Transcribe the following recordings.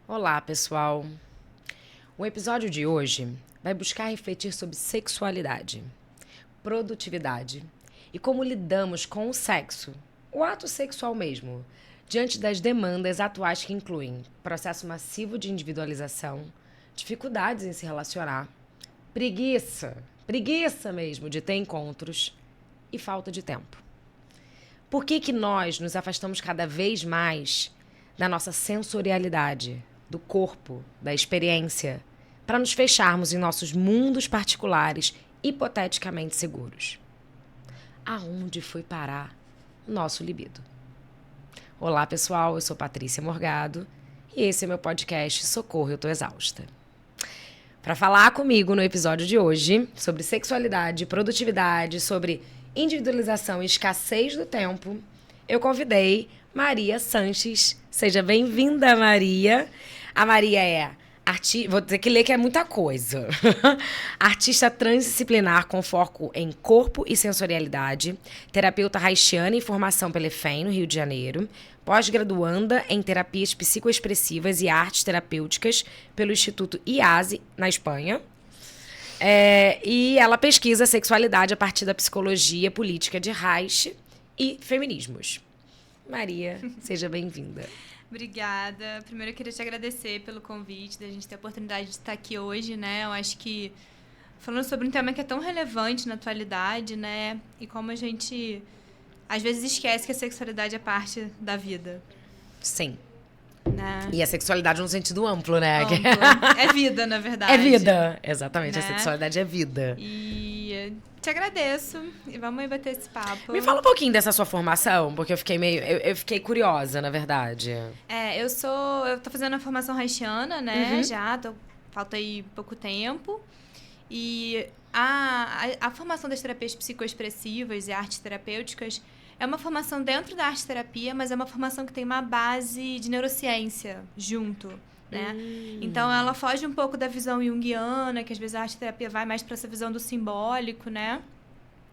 Olá, pessoal! O episódio de hoje vai buscar refletir sobre sexualidade, produtividade e como lidamos com o sexo, o ato sexual mesmo, diante das demandas atuais que incluem processo massivo de individualização, dificuldades em se relacionar, preguiça mesmo de ter encontros e falta de tempo. Por que nós nos afastamos cada vez mais da nossa sensorialidade, do corpo, da experiência, para nos fecharmos em nossos mundos particulares hipoteticamente seguros? Aonde foi parar o nosso libido? Olá, pessoal, eu sou Patrícia Morgado e esse é meu podcast Socorro, eu tô exausta. Para falar comigo no episódio de hoje sobre sexualidade, produtividade, sobre individualização e escassez do tempo, eu convidei Maria Sanches. Seja bem-vinda, Maria. A Maria é vou ter que ler que é muita coisa. Artista transdisciplinar com foco em corpo e sensorialidade, terapeuta haitiana em formação pela EFEM, no Rio de Janeiro, pós-graduanda em terapias psicoexpressivas e artes terapêuticas pelo Instituto IASE, na Espanha. E ela pesquisa sexualidade a partir da psicologia política de Reich e feminismos. Maria, seja bem-vinda. Obrigada. Primeiro eu queria te agradecer pelo convite, da gente ter a oportunidade de estar aqui hoje, né? Eu acho que falando sobre um tema que é tão relevante na atualidade, né? E como a gente às vezes esquece que a sexualidade é parte da vida. Sim. Né? E a sexualidade no sentido amplo, né? Amplo. É vida, na verdade. É vida, exatamente. Né? A sexualidade é vida. E te agradeço. E vamos aí bater esse papo. Me fala um pouquinho dessa sua formação, porque eu fiquei eu fiquei curiosa, na verdade. Eu tô fazendo a formação haitiana, né? Falta aí pouco tempo. E a formação das terapias psicoexpressivas e artes terapêuticas é uma formação dentro da arte-terapia, mas é uma formação que tem uma base de neurociência junto, né? Então, ela foge um pouco da visão junguiana, que às vezes a arte-terapia vai mais para essa visão do simbólico, né?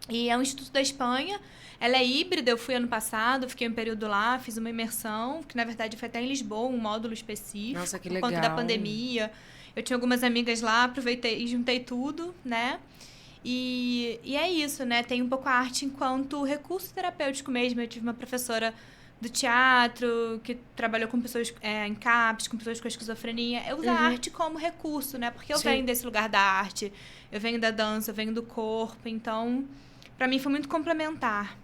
E é um instituto da Espanha. Ela é híbrida, eu fui ano passado, fiquei um período lá, fiz uma imersão, que na verdade foi até em Lisboa, um módulo específico. Nossa, que por legal. conta da pandemia. Eu tinha algumas amigas lá, aproveitei e juntei tudo, né? E é isso, né? Tem um pouco a arte enquanto recurso terapêutico mesmo. Eu tive uma professora do teatro que trabalhou com pessoas em CAPS, com pessoas com esquizofrenia. Eu uso a arte como recurso, né? Porque eu venho desse lugar da arte, eu venho da dança, eu venho do corpo. Então, pra mim foi muito complementar.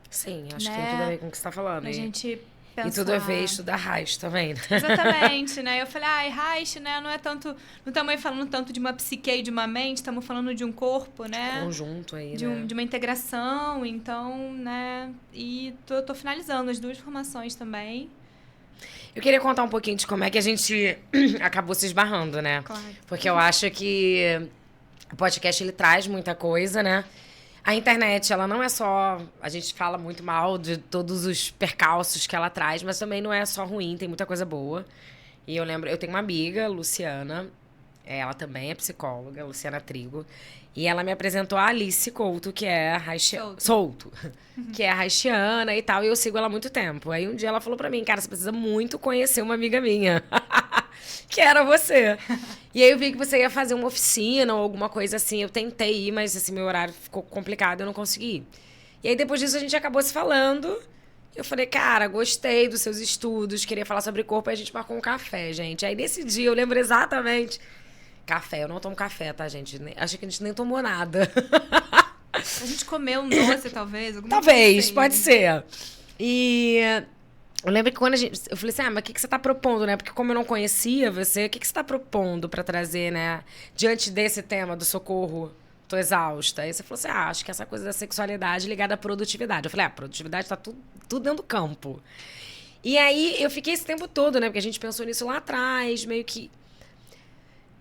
Sim, acho né? que tem tudo a ver com o que você tá falando. A gente pensar... E tudo a ver estudar Reich também, né? Exatamente, né? Eu falei, Reich, né? Não é tanto... Não estamos aí falando tanto de uma psique e de uma mente, estamos falando de um corpo, né? Conjunto aí, de né? De uma integração, então, né? E tô finalizando as duas formações também. Eu queria contar um pouquinho de como é que a gente acabou se esbarrando, né? Claro. Porque eu acho que o podcast, ele traz muita coisa, né? A internet, ela não é só... A gente fala muito mal de todos os percalços que ela traz, mas também não é só ruim, tem muita coisa boa. E eu lembro... Eu tenho uma amiga, Luciana, ela também é psicóloga, Luciana Trigo, e ela me apresentou a Alice Couto, que é Souto, que é haitiana e tal, e eu sigo ela há muito tempo. Aí um dia ela falou pra mim, cara, você precisa muito conhecer uma amiga minha, que era você. E aí eu vi que você ia fazer uma oficina ou alguma coisa assim. Eu tentei ir, mas assim, meu horário ficou complicado, eu não consegui ir. E aí depois disso a gente acabou se falando. Eu falei, cara, gostei dos seus estudos, queria falar sobre corpo, aí a gente marcou um café, gente. Aí nesse dia eu lembro exatamente... Café, eu não tomo café, tá, gente? Acho que a gente nem tomou nada. A gente comeu um doce, talvez? Talvez, assim. Pode ser. E... Eu lembro que quando eu falei assim, mas o que você tá propondo, né? Porque como eu não conhecia você, o que você tá propondo pra trazer, né? Diante desse tema do socorro, tô exausta. Aí você falou assim, acho que essa coisa da sexualidade ligada à produtividade. Eu falei, produtividade tá tudo dentro do campo. E aí eu fiquei esse tempo todo, né? Porque a gente pensou nisso lá atrás, meio que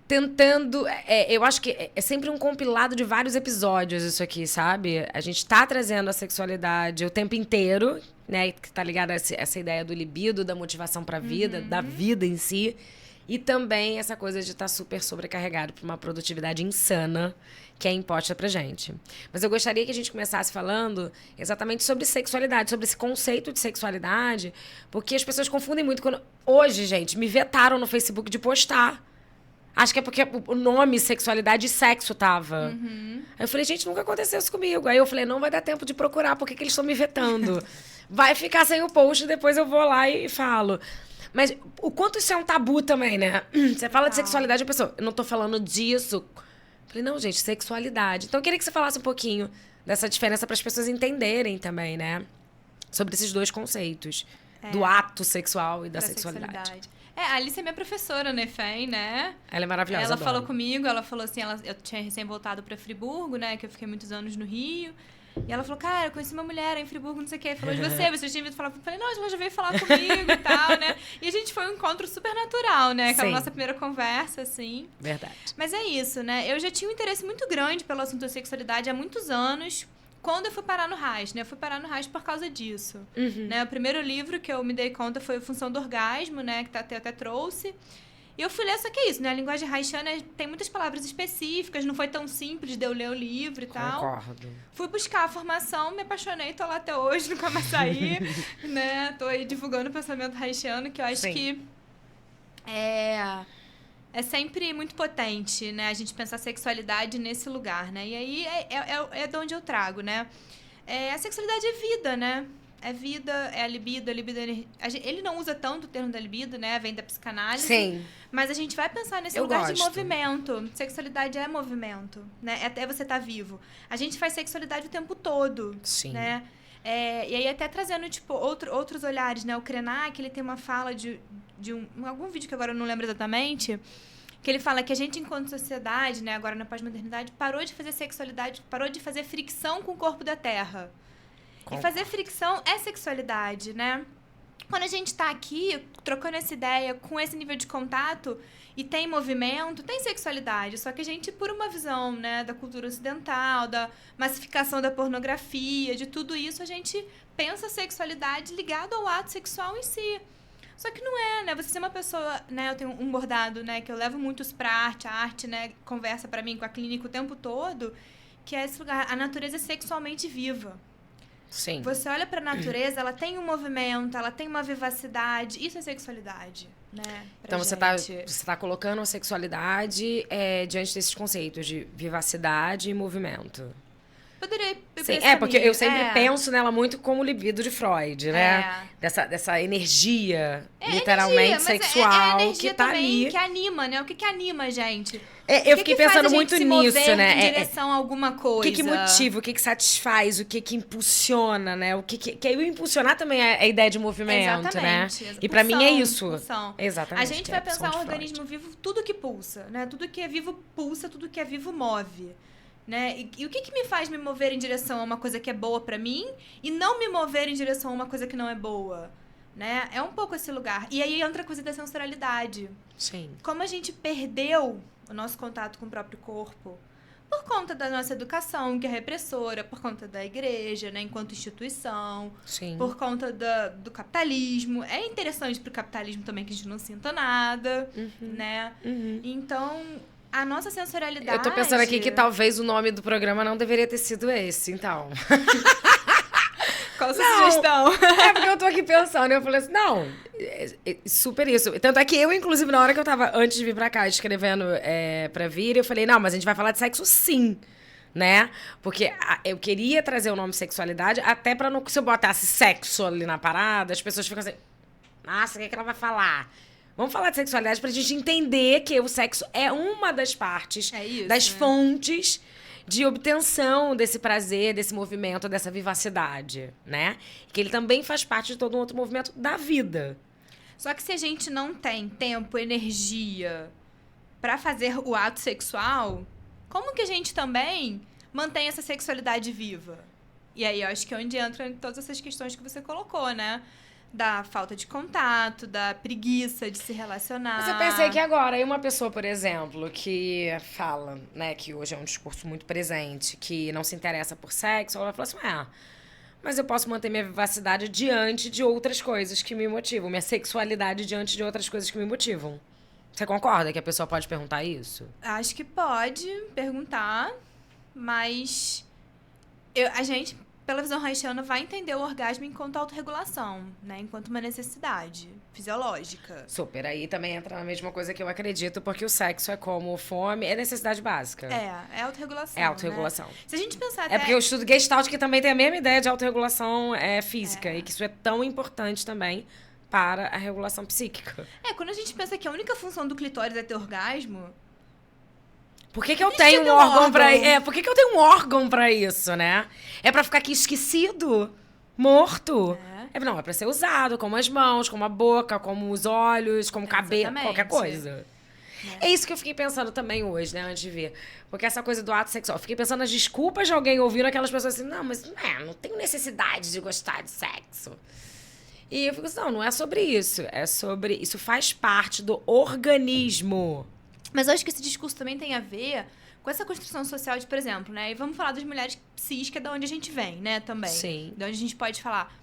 tentando... eu acho que é sempre um compilado de vários episódios isso aqui, sabe? A gente tá trazendo a sexualidade o tempo inteiro, né? Que tá ligado a essa ideia do libido, da motivação pra vida, da vida em si. E também essa coisa de estar super sobrecarregado por uma produtividade insana que é imposta pra gente. Mas eu gostaria que a gente começasse falando exatamente sobre sexualidade, sobre esse conceito de sexualidade, porque as pessoas confundem muito quando... Hoje, gente, me vetaram no Facebook de postar. Acho que é porque o nome sexualidade e sexo tava. Aí eu falei, gente, nunca aconteceu isso comigo. Aí eu falei, não vai dar tempo de procurar, por que eles estão me vetando? Vai ficar sem o post, depois eu vou lá e falo. Mas o quanto isso é um tabu também, né? Você fala de sexualidade, a pessoa, eu não tô falando disso. Eu falei, não, gente, sexualidade. Então eu queria que você falasse um pouquinho dessa diferença para as pessoas entenderem também, né? Sobre esses dois conceitos. Do ato sexual e da sexualidade. A Alice é minha professora na EFEM, né? Ela é maravilhosa. Ela falou comigo, ela falou assim, eu tinha recém voltado pra Friburgo, né? Que eu fiquei muitos anos no Rio. E ela falou, cara, eu conheci uma mulher em Friburgo, não sei o quê. Falou de você tinha vindo falar. Eu falei, não, ela já veio falar comigo e tal, né? E a gente foi um encontro super natural, né? Aquela nossa primeira conversa, assim. Verdade. Mas é isso, né? Eu já tinha um interesse muito grande pelo assunto da sexualidade há muitos anos. Quando eu fui parar no RAS, né? Eu fui parar no RAS por causa disso. Né? O primeiro livro que eu me dei conta foi Função do Orgasmo, né? Que até trouxe. E eu fui ler, só que é isso, né? A linguagem haitiana tem muitas palavras específicas, não foi tão simples de eu ler o livro e tal. Concordo. Fui buscar a formação, me apaixonei, tô lá até hoje, nunca mais saí, né? Tô aí divulgando o pensamento haitiano, que eu acho que é sempre muito potente, né? A gente pensar a sexualidade nesse lugar, né? E aí é de onde eu trago, né? A sexualidade é vida, né? É vida, é a libido ele não usa tanto o termo da libido, né? Vem da psicanálise. Sim. Mas a gente vai pensar nesse lugar de movimento. Sexualidade é movimento, né? Até você estar vivo. A gente faz sexualidade o tempo todo. Sim. Né? E aí até trazendo, tipo, outros olhares, né? O Krenak, ele tem uma fala de algum vídeo que agora eu não lembro exatamente, que ele fala que a gente, enquanto sociedade, né? Agora na pós-modernidade, parou de fazer sexualidade, parou de fazer fricção com o corpo da terra. E fazer fricção é sexualidade, né? Quando a gente tá aqui, trocando essa ideia, com esse nível de contato, e tem movimento, tem sexualidade. Só que a gente, por uma visão, né, da cultura ocidental, da massificação da pornografia, de tudo isso, a gente pensa a sexualidade ligada ao ato sexual em si. Só que não é, né? Você ser uma pessoa, né? Eu tenho um bordado, né? Que eu levo muitos pra arte. A arte, né? Conversa pra mim com a clínica o tempo todo. Que é esse lugar. A natureza é sexualmente viva. Sim. Você olha pra natureza, ela tem um movimento, ela tem uma vivacidade. Isso é sexualidade, né? Então você tá colocando a sexualidade diante desses conceitos de vivacidade e movimento. Poderia Sim, porque eu sempre penso nela muito como libido de Freud, né? Dessa energia, literalmente sexual, é energia que tá também, ali. que anima, né? O que anima a gente? Eu fiquei pensando muito nisso, né? Em direção a alguma coisa. O que motiva, o que satisfaz, o que impulsiona, né? O que aí o impulsionar também é a ideia de movimento, né? E pra mim é isso. Pulsão. Exatamente. A gente vai pensar um organismo vivo, tudo que pulsa, né? Tudo que é vivo pulsa, tudo que é vivo move. Né? E o que me faz me mover em direção a uma coisa que é boa pra mim e não me mover em direção a uma coisa que não é boa? Né? É um pouco esse lugar. E aí entra a coisa da sensorialidade. Sim. Como a gente perdeu o nosso contato com o próprio corpo por conta da nossa educação, que é repressora, por conta da igreja, né, enquanto instituição, Sim. por conta do capitalismo. É interessante pro capitalismo também que a gente não sinta nada, né? Então, a nossa sensorialidade... Eu tô pensando aqui que talvez o nome do programa não deveria ter sido esse, então. Qual a sua sugestão? É porque eu tô aqui pensando, e eu falei assim, não, super isso. Tanto é que eu, inclusive, na hora que eu tava, antes de vir pra cá, escrevendo pra vir, eu falei, não, mas a gente vai falar de sexo sim, né? Porque eu queria trazer o nome sexualidade, até pra não, se eu botasse sexo ali na parada, as pessoas ficam assim, nossa, o que ela vai falar? Vamos falar de sexualidade pra gente entender que o sexo é uma das partes, das fontes de obtenção desse prazer, desse movimento, dessa vivacidade, né? Que ele também faz parte de todo um outro movimento da vida. Só que se a gente não tem tempo, energia pra fazer o ato sexual, como que a gente também mantém essa sexualidade viva? E aí eu acho que é onde entram todas essas questões que você colocou, né? Da falta de contato, da preguiça de se relacionar. Mas eu pensei que agora, aí uma pessoa, por exemplo, que fala, né, que hoje é um discurso muito presente, que não se interessa por sexo, ela fala assim, mas eu posso manter minha vivacidade diante de outras coisas que me motivam, minha sexualidade diante de outras coisas que me motivam. Você concorda que a pessoa pode perguntar isso? Acho que pode perguntar, mas a gente, pela visão haitiana, vai entender o orgasmo enquanto autorregulação, né? Enquanto uma necessidade fisiológica. Super. Aí também entra na mesma coisa que eu acredito, porque o sexo é como fome, é necessidade básica. É autorregulação. É autorregulação. Né? Se a gente pensar até... É porque eu estudo Gestalt, que também tem a mesma ideia de autorregulação física, e que isso é tão importante também para a regulação psíquica. Quando a gente pensa que a única função do clitóris é ter orgasmo... Por que eu tenho um órgão pra... por que eu tenho um órgão pra isso, né? É pra ficar aqui esquecido, morto. Não, é pra ser usado, como as mãos, como a boca, como os olhos, como o cabelo, qualquer coisa. É isso que eu fiquei pensando também hoje, né, antes de ver. Porque essa coisa do ato sexual, eu fiquei pensando nas desculpas de alguém ouvindo aquelas pessoas assim, não, mas não tenho necessidade de gostar de sexo. E eu fico assim, não é sobre isso. É sobre... Isso faz parte do organismo. Mas eu acho que esse discurso também tem a ver com essa construção social de, por exemplo, né? E vamos falar das mulheres cis, que é da onde a gente vem, né, também. Sim. Da onde a gente pode falar.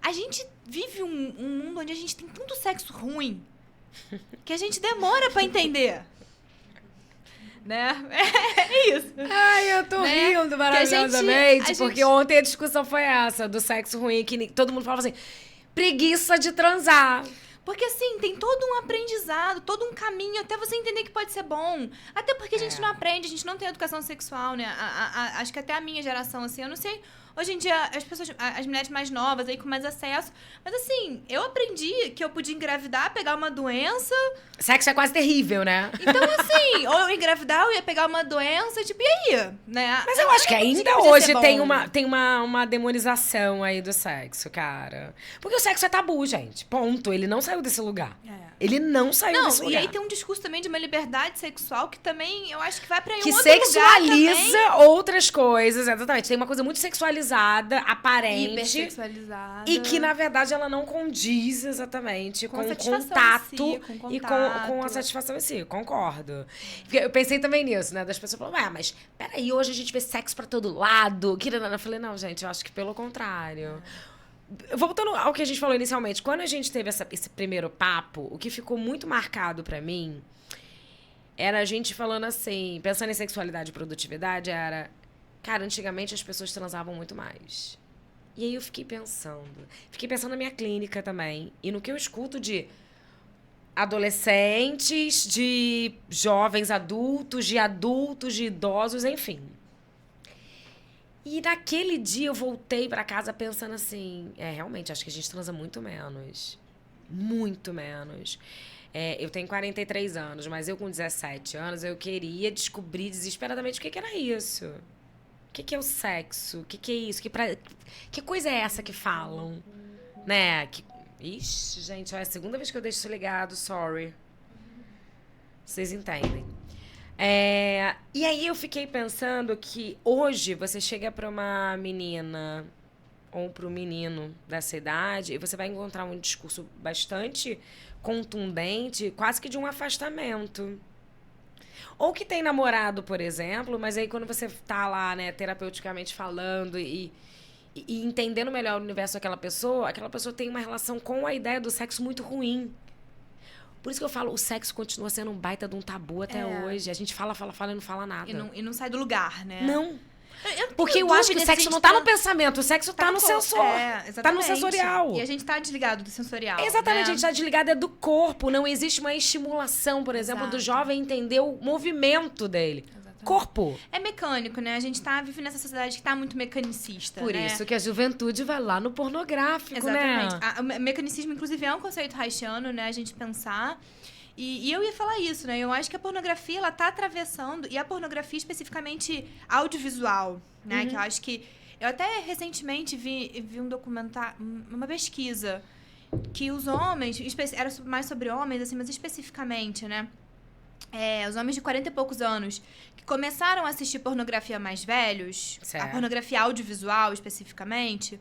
A gente vive um mundo onde a gente tem tanto sexo ruim que a gente demora pra entender. Né? É isso. Ai, eu tô rindo maravilhosamente, porque ontem a discussão foi essa, do sexo ruim, que todo mundo falava assim, preguiça de transar. Porque, assim, tem todo um aprendizado, todo um caminho até você entender que pode ser bom. Até porque a gente não aprende, a gente não tem educação sexual, né? Acho que até a minha geração, assim, eu não sei... Hoje em dia, as mulheres mais novas, aí com mais acesso... Mas, assim, eu aprendi que eu podia engravidar, pegar uma doença... Sexo é quase terrível, né? Então, assim, ou eu engravidar, eu ia pegar uma doença, tipo, e aí? Né? Mas eu acho que ainda hoje tem uma demonização aí do sexo, cara. Porque o sexo é tabu, gente. Ponto. Ele não saiu desse lugar. Ele não saiu desse lugar. E aí tem um discurso também de uma liberdade sexual que também, eu acho que vai pra um outro lugar também. Que sexualiza outras coisas, exatamente. Tem uma coisa muito sexualizada, aparente. Hipersexualizada. E que, na verdade, ela não condiz exatamente com o contato e com a satisfação em si. Concordo. Eu pensei também nisso, né? Das pessoas falando, mas peraí, hoje a gente vê sexo pra todo lado. Eu falei, não, gente, eu acho que pelo contrário. Voltando ao que a gente falou inicialmente, quando a gente teve esse primeiro papo, o que ficou muito marcado pra mim era a gente falando assim, pensando em sexualidade e produtividade, era... Cara, antigamente as pessoas transavam muito mais. E aí eu fiquei pensando na minha clínica também, e no que eu escuto de adolescentes, de jovens adultos, de idosos, enfim. E naquele dia eu voltei pra casa pensando assim, realmente, acho que a gente transa muito menos. Muito menos. Eu tenho 43 anos, mas eu com 17 anos, eu queria descobrir desesperadamente o que era isso. O que é o sexo? O que é isso? Que coisa é essa que falam? Né? Ixi, gente, é a segunda vez que eu deixo isso ligado, sorry. Vocês entendem. E aí eu fiquei pensando que hoje você chega pra uma menina ou pro menino dessa idade e você vai encontrar um discurso bastante contundente, quase que de um afastamento. Ou que tem namorado, por exemplo, mas aí quando você tá lá, né, terapeuticamente falando e entendendo melhor o universo daquela pessoa tem uma relação com a ideia do sexo muito ruim. Por isso que eu falo, o sexo continua sendo um baita de um tabu até hoje. A gente fala e não fala nada. E não sai do lugar, né? Não. Porque eu acho que o sexo não tá no pensamento, o sexo tá no sensor. Tá no sensorial. E a gente tá desligado do sensorial. Exatamente, a gente tá desligado do corpo. Não existe uma estimulação, por exemplo, do jovem entender o movimento dele. Corpo. É mecânico, né? A gente vive nessa sociedade que tá muito mecanicista, Por isso que a juventude vai lá no pornográfico, exatamente. O mecanicismo, inclusive, é um conceito haitiano, né? A gente pensar... E eu ia falar isso, né? Eu acho que a pornografia, ela tá atravessando... E a pornografia, especificamente, audiovisual, né? Que eu acho que... Eu até recentemente vi um documentário... Uma pesquisa que os homens... Era mais sobre homens, assim, mas especificamente, né? Os homens de 40 e poucos anos que começaram a assistir pornografia mais velhos, a pornografia audiovisual especificamente,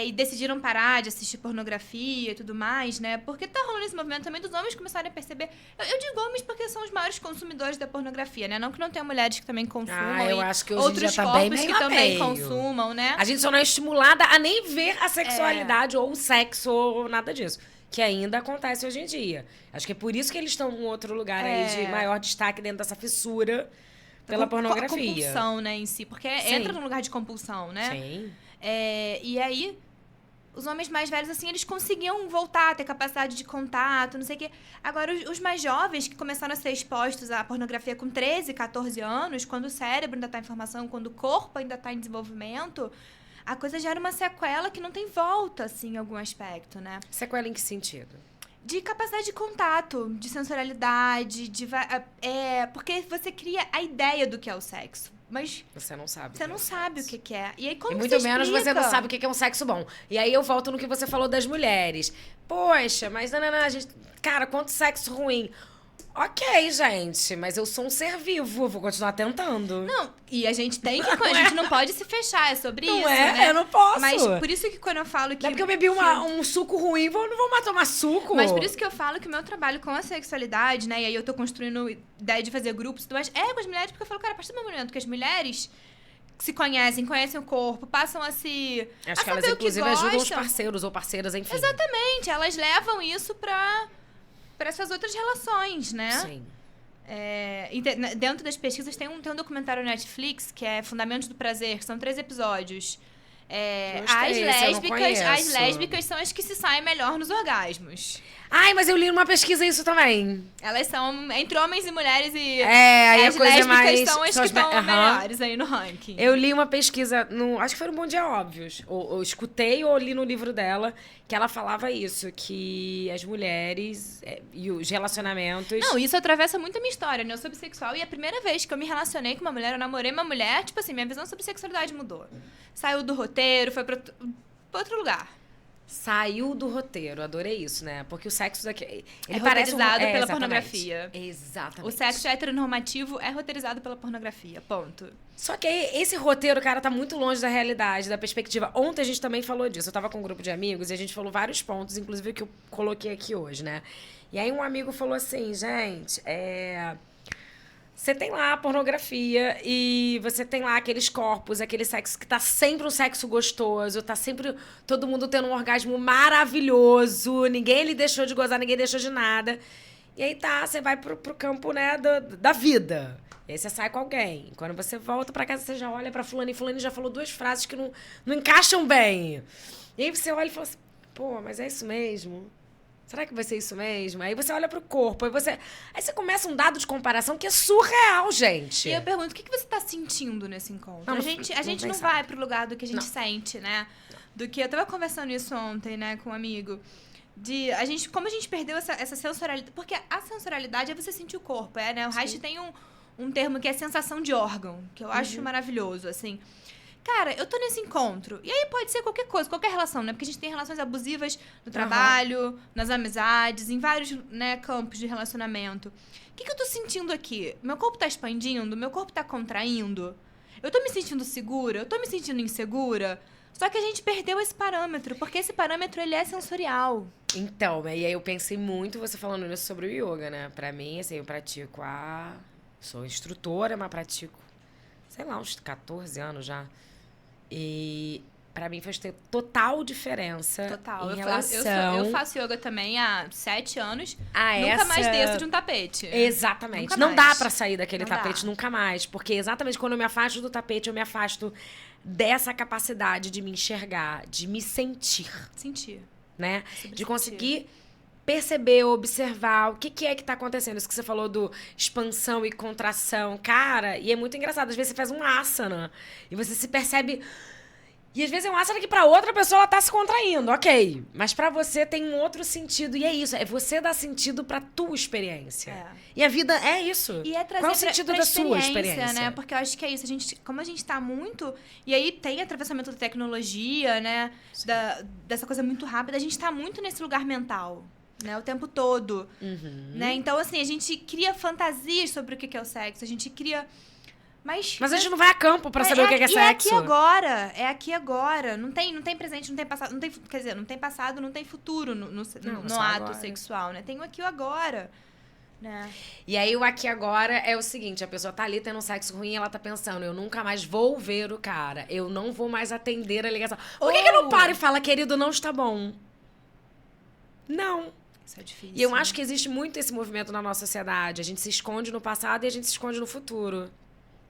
e decidiram parar de assistir pornografia e tudo mais, né? Porque tá rolando esse movimento também dos homens começarem a perceber... Eu digo homens porque são os maiores consumidores da pornografia, né? Não que não tenham mulheres que também consumam. Eu acho que hoje outros já tá corpos bem que também consumam, né? A gente só não é estimulada a nem ver a sexualidade ou o sexo ou nada disso. que ainda acontece hoje em dia. Acho que é por isso que eles estão em outro lugar aí de maior destaque dentro dessa fissura pela pornografia. A compulsão, né, em si. Porque entra num lugar de compulsão, né? Sim. E aí, os homens mais velhos, assim, eles conseguiam voltar a ter capacidade de contato, não sei o quê. Agora, os mais jovens, que começaram a ser expostos à pornografia com 13, 14 anos, quando o cérebro ainda está em formação, quando o corpo ainda está em desenvolvimento, a coisa gera uma sequela que não tem volta, assim, em algum aspecto, né? Sequela em que sentido? De capacidade de contato, de sensorialidade, porque você cria a ideia do que é o sexo. Mas você não sabe. Você não sabe o que é. E aí, como e você muito menos explica? você não sabe o que é um sexo bom. E aí eu volto no que você falou das mulheres. Poxa, mas não, a gente... Cara, quanto sexo ruim. Ok, gente, mas eu sou um ser vivo, vou continuar tentando. Não, e a gente tem que... A gente não pode se fechar, é sobre não isso, é? né? Eu não posso. Mas por isso que quando eu falo que... Não é porque eu bebi um suco ruim, eu não vou mais tomar suco. Mas por isso que eu falo que o meu trabalho com a sexualidade, né? E aí eu tô construindo ideia de fazer grupos e tudo mais, com as mulheres, porque eu falo, cara, a partir do momento que as mulheres se conhecem o corpo, passam a se... Acho que elas, inclusive, ajudam os parceiros ou parceiras, enfim. Exatamente, elas levam isso para essas outras relações, né? Sim. Dentro das pesquisas tem um documentário no Netflix que é Fundamentos do Prazer, que são 3 episódios. As lésbicas são as que se saem melhor nos orgasmos. Ai, mas eu li numa pesquisa isso também. Elas são entre homens e mulheres e aí as a coisa lésbicas mais, são as que estão melhores aí no ranking. Eu li uma pesquisa, acho que foi no Bom Dia Óbvios, ou escutei ou li no livro dela, que ela falava isso, que as mulheres e os relacionamentos... Não, isso atravessa muito a minha história, né? Eu sou bissexual e a primeira vez que eu me relacionei com uma mulher, eu namorei uma mulher, tipo assim, minha visão sobre sexualidade mudou. Saiu do roteiro, foi pra outro lugar. Saiu do roteiro, adorei isso, né? Porque o sexo daqui... Ele parece roteirizado pela exatamente. pornografia. Exatamente. O sexo heteronormativo é roteirizado pela pornografia, ponto. Só que esse roteiro, cara, tá muito longe da realidade, da perspectiva. Ontem a gente também falou disso. Eu tava com um grupo de amigos e a gente falou vários pontos, inclusive o que eu coloquei aqui hoje, né? E aí um amigo falou assim, gente, você tem lá a pornografia e você tem lá aqueles corpos, aquele sexo que tá sempre um sexo gostoso, tá sempre todo mundo tendo um orgasmo maravilhoso, ninguém lhe deixou de gozar, ninguém deixou de nada. E aí você vai pro campo, né, da vida. E aí você sai com alguém. Quando você volta pra casa, você já olha pra fulano e fulano já falou 2 frases que não encaixam bem. E aí você olha e fala assim, pô, mas é isso mesmo? Será que vai ser isso mesmo? Aí você olha pro corpo, aí você começa um dado de comparação que é surreal, gente. E eu pergunto, o que você tá sentindo nesse encontro? A gente não vai pro lugar do que a gente sente, né? Do que eu tava conversando isso ontem, né, com um amigo. Como a gente perdeu essa sensorialidade. Porque a sensorialidade é você sentir o corpo, né? O Reich tem um termo que é sensação de órgão, que eu acho maravilhoso, assim. Cara, eu tô nesse encontro. E aí pode ser qualquer coisa, qualquer relação, né? Porque a gente tem relações abusivas no trabalho, nas amizades, em vários, né, campos de relacionamento. O que eu tô sentindo aqui? Meu corpo tá expandindo? Meu corpo tá contraindo? Eu tô me sentindo segura? Eu tô me sentindo insegura? Só que a gente perdeu esse parâmetro, porque esse parâmetro, ele é sensorial. Então, e aí eu pensei muito você falando isso sobre o yoga, né? Pra mim, assim, eu pratico sou instrutora, mas pratico, sei lá, uns 14 anos já. E pra mim faz total diferença. Total. Em relação... Eu faço yoga também há 7 anos. Nunca mais desço de um tapete. Exatamente. Nunca não mais. Dá pra sair daquele tapete nunca mais. Porque exatamente quando eu me afasto do tapete, eu me afasto dessa capacidade de me enxergar, de me sentir. Sentir. Né? De conseguir perceber, observar o que é que tá acontecendo. Isso que você falou do expansão e contração. Cara, e é muito engraçado. Às vezes você faz um asana e você se percebe... E às vezes é um asana que pra outra pessoa ela tá se contraindo, ok. Mas pra você tem um outro sentido. E é isso, é você dar sentido pra tua experiência. E a vida é isso. E é trazer qual é o sentido da sua experiência? Né? Porque eu acho que é isso. Como a gente tá muito... E aí tem atravessamento da tecnologia, né? Dessa coisa muito rápida. A gente tá muito nesse lugar mental. Né, o tempo todo. Né? Então, assim, a gente cria fantasias sobre o que é o sexo. A gente cria... Mas a gente não vai a campo pra saber o que é sexo. É aqui agora. É aqui agora. Não tem presente, não tem passado. Não tem, quer dizer, não tem passado, não tem futuro no ato agora. Sexual, né? Tem o aqui e o agora. Né? E aí o aqui agora é o seguinte, a pessoa tá ali tendo um sexo ruim e ela tá pensando, eu nunca mais vou ver o cara. Eu não vou mais atender a ligação. Por que eu não paro e falo, querido, não está bom? Não. Isso é difícil. E eu acho que existe muito esse movimento na nossa sociedade. A gente se esconde no passado e a gente se esconde no futuro.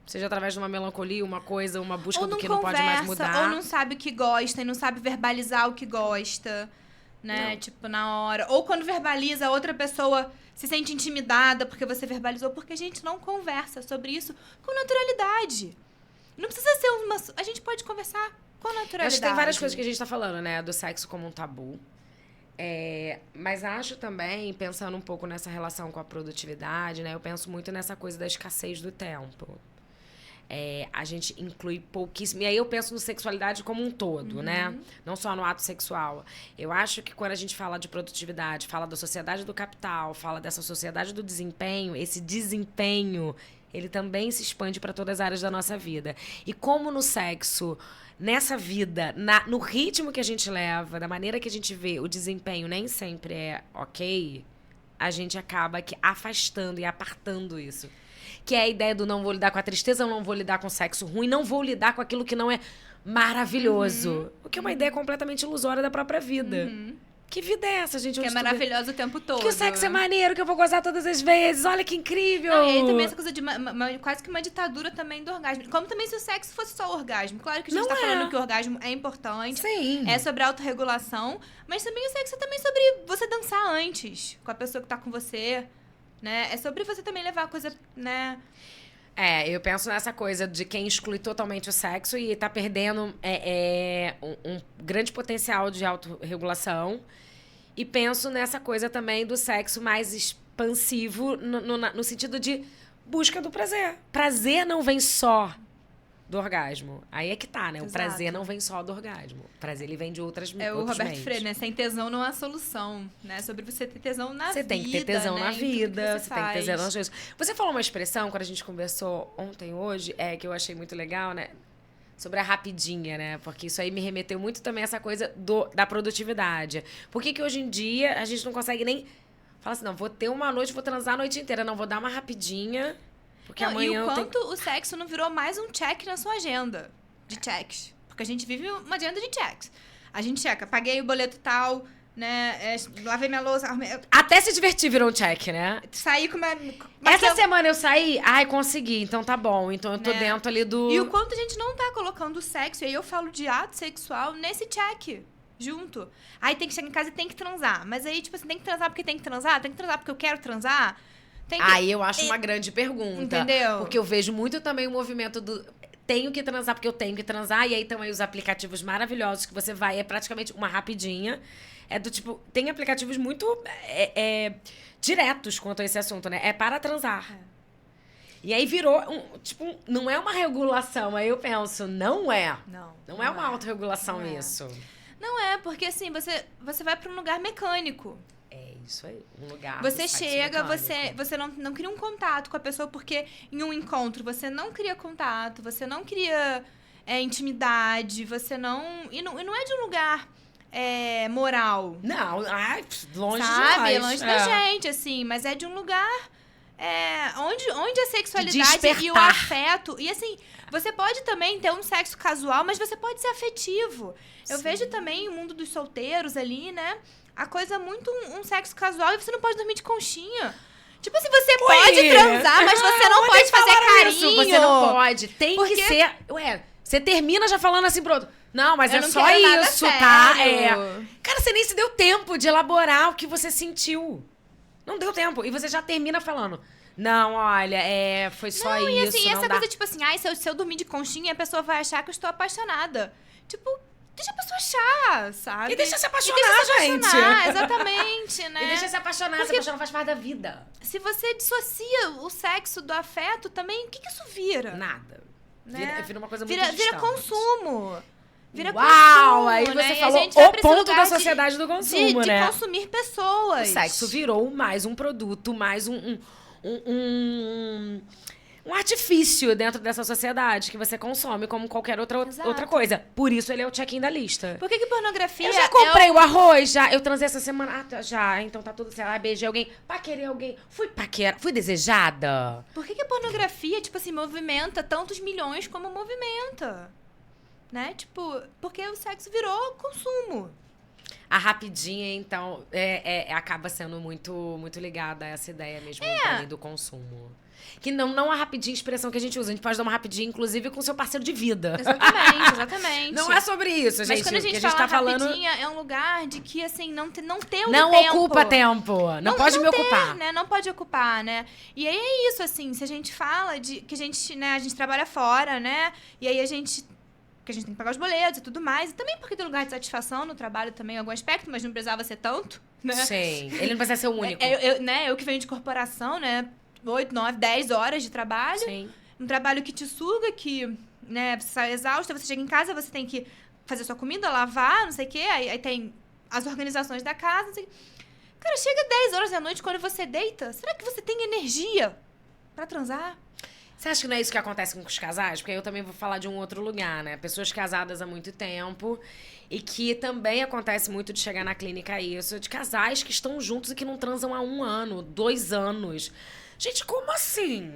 Seja através de uma melancolia, uma coisa, uma busca do que não pode mais mudar. Ou não sabe o que gosta e não sabe verbalizar o que gosta, né? Não. Tipo, na hora. Ou quando verbaliza, a outra pessoa se sente intimidada porque você verbalizou. Porque a gente não conversa sobre isso com naturalidade. Não precisa ser uma... A gente pode conversar com naturalidade. Acho que tem várias coisas que a gente tá falando, né? Do sexo como um tabu. Mas acho também, pensando um pouco nessa relação com a produtividade, né? Eu penso muito nessa coisa da escassez do tempo. A gente inclui pouquíssimo. E aí eu penso no sexualidade como um todo, né? Não só no ato sexual. Eu acho que quando a gente fala de produtividade, fala da sociedade do capital, fala dessa sociedade do desempenho, esse desempenho, ele também se expande para todas as áreas da nossa vida. E como no sexo, nessa vida, no ritmo que a gente leva, da maneira que a gente vê, o desempenho nem sempre é ok, a gente acaba afastando e apartando isso. Que é a ideia do não vou lidar com a tristeza, não vou lidar com o sexo ruim, não vou lidar com aquilo que não é maravilhoso. O que é uma ideia completamente ilusória da própria vida. Que vida é essa, gente? Que é maravilhosa o tempo todo. Que o sexo é maneiro, que eu vou gozar todas as vezes. Olha que incrível! Não, e aí também essa coisa de quase que uma ditadura também do orgasmo. Como também se o sexo fosse só o orgasmo. Claro que a gente tá falando que o orgasmo é importante. Sim. É sobre autorregulação. Mas também o sexo é também sobre você dançar antes com a pessoa que tá com você. Né? É sobre você também levar a coisa, né? Eu penso nessa coisa de quem exclui totalmente o sexo e tá perdendo um grande potencial de autorregulação. E penso nessa coisa também do sexo mais expansivo no sentido de busca do prazer. Prazer não vem só do orgasmo. Aí é que tá, né? O prazer não vem só do orgasmo. O prazer, ele vem de outros meios. O Roberto Freire, né? Sem tesão não há solução, né? Sobre você ter tesão na vida, Você tem que ter tesão, né? Na vida. Você tem que ter tesão nas coisas. Você falou uma expressão, quando a gente conversou ontem, hoje, que eu achei muito legal, né? Sobre a rapidinha, né? Porque isso aí me remeteu muito também a essa coisa da produtividade. Por que hoje em dia a gente não consegue nem... Fala assim, não, vou ter uma noite, vou transar a noite inteira. Não, vou dar uma rapidinha... Porque amanhã e o quanto o sexo não virou mais um check na sua agenda de checks. Porque a gente vive uma agenda de checks. A gente checa, paguei o boleto tal, né? Lavei minha louça. Até se divertir virou um check, né? Saí com uma... Essa semana eu saí, consegui, então tá bom. Então eu tô dentro ali do... E o quanto a gente não tá colocando o sexo, e aí eu falo de ato sexual nesse check. Junto. Aí tem que chegar em casa e tem que transar. Mas aí, tipo assim, tem que transar porque tem que transar? Tem que transar porque eu quero transar? Aí eu acho uma grande pergunta. Entendeu? Porque eu vejo muito também o movimento do... Tenho que transar porque eu tenho que transar. E aí estão aí os aplicativos maravilhosos que você vai... É praticamente uma rapidinha. É do tipo... Tem aplicativos muito diretos quanto a esse assunto, né? É para transar. E aí virou... não é uma regulação. Aí eu penso, não é. Não é uma autorregulação isso. Não é, porque assim, você vai para um lugar mecânico. Isso aí, um lugar. Você chega, você não cria um contato com a pessoa, porque em um encontro você não cria contato, você não cria intimidade, você não. E não é de um lugar moral. Não, longe sabe? de nós. Longe da gente, assim, mas é de um lugar onde a sexualidade e o afeto. E assim, você pode também ter um sexo casual, mas você pode ser afetivo. Eu vejo também o mundo dos solteiros ali, né? A coisa muito um sexo casual e você não pode dormir de conchinha. Tipo assim, você pode transar, mas você não pode fazer carinho. Isso, você não pode. Tem que ser... Você termina já falando assim pro outro. Não, mas é só isso, tá? Cara, você nem se deu tempo de elaborar o que você sentiu. Não deu tempo. E você já termina falando. Não, olha, foi só isso. E assim, não essa dá. coisa, tipo assim, se eu dormir de conchinha, a pessoa vai achar que eu estou apaixonada. Tipo... Deixa a pessoa achar, sabe? E deixa se apaixonar, gente. Exatamente, né? E deixa se apaixonar, se apaixonar faz parte da vida. Se você dissocia o sexo do afeto também, o que isso vira? Nada. Né? Vira uma coisa muito distante. Vira consumo. Vira consumo, aí você falou o ponto da sociedade do consumo, né? De consumir pessoas. O sexo virou mais um produto, mais um artifício dentro dessa sociedade que você consome como qualquer outra coisa. Por isso ele é o check-in da lista. Por que pornografia... Eu já comprei o arroz, já. Eu transei essa semana. Já, então tá tudo certo. Beijei alguém. Paquerei alguém. Fui desejada. Por que pornografia, tipo assim, movimenta tantos milhões como movimenta? Né? Tipo, porque o sexo virou consumo. A rapidinha, então, acaba sendo muito, muito ligada a essa ideia mesmo também do consumo. Que não a rapidinha expressão que a gente usa. A gente pode dar uma rapidinha, inclusive, com o seu parceiro de vida. Exatamente, exatamente. Não é sobre isso, gente. Mas quando a gente fala rapidinha, é um lugar de que, assim, não tem o tempo. Não ocupa tempo. Não pode me ocupar. Né? Não pode ocupar, né? E aí é isso, assim, se a gente fala de que a gente trabalha fora, né? E aí a gente tem que pagar os boletos e tudo mais. E também porque tem lugar de satisfação no trabalho também, em algum aspecto, mas não precisava ser tanto, né? Sim, ele não precisa ser o único. Eu que venho de corporação, né? 8, 9, 10 horas de trabalho. Sim. Um trabalho que te suga, que, né, você sai exausta, você chega em casa, você tem que fazer sua comida, lavar, não sei o quê. Aí tem as organizações da casa, não sei o quê. Cara, chega 10 horas da noite, quando você deita, será que você tem energia pra transar? Você acha que não é isso que acontece com os casais? Porque eu também vou falar de um outro lugar, né? Pessoas casadas há muito tempo e que também acontece muito de chegar na clínica isso, de casais que estão juntos e que não transam há 1 ano, 2 anos. Gente, como assim?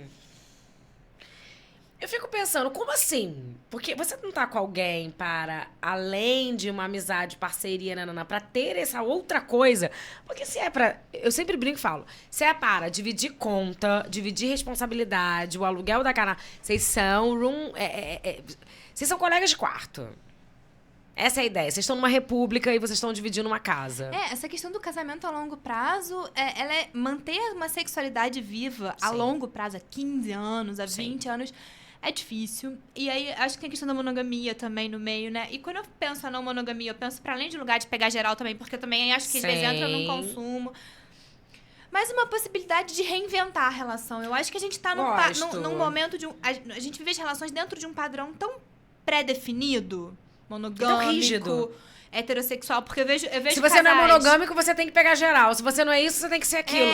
Eu fico pensando, como assim? Porque você não tá com alguém para, além de uma amizade, parceria, pra ter essa outra coisa. Porque se é pra... Eu sempre brinco e falo. Se é para dividir conta, dividir responsabilidade, o aluguel da casa... Vocês são vocês são colegas de quarto. Essa é a ideia. Vocês estão numa república e vocês estão dividindo uma casa. Essa questão do casamento a longo prazo, ela é manter uma sexualidade viva a longo prazo, há 15 anos, há 20 anos, é difícil. E aí, acho que tem a questão da monogamia também no meio, né? E quando eu penso na não monogamia, eu penso para além de lugar de pegar geral também, porque eu também acho que às vezes entra num consumo. Mas uma possibilidade de reinventar a relação. Eu acho que a gente tá num momento de... A gente vive as relações dentro de um padrão tão pré-definido, monogâmico, rígido, heterossexual, porque eu vejo se você não é monogâmico, você tem que pegar geral. Se você não é isso, você tem que ser aquilo.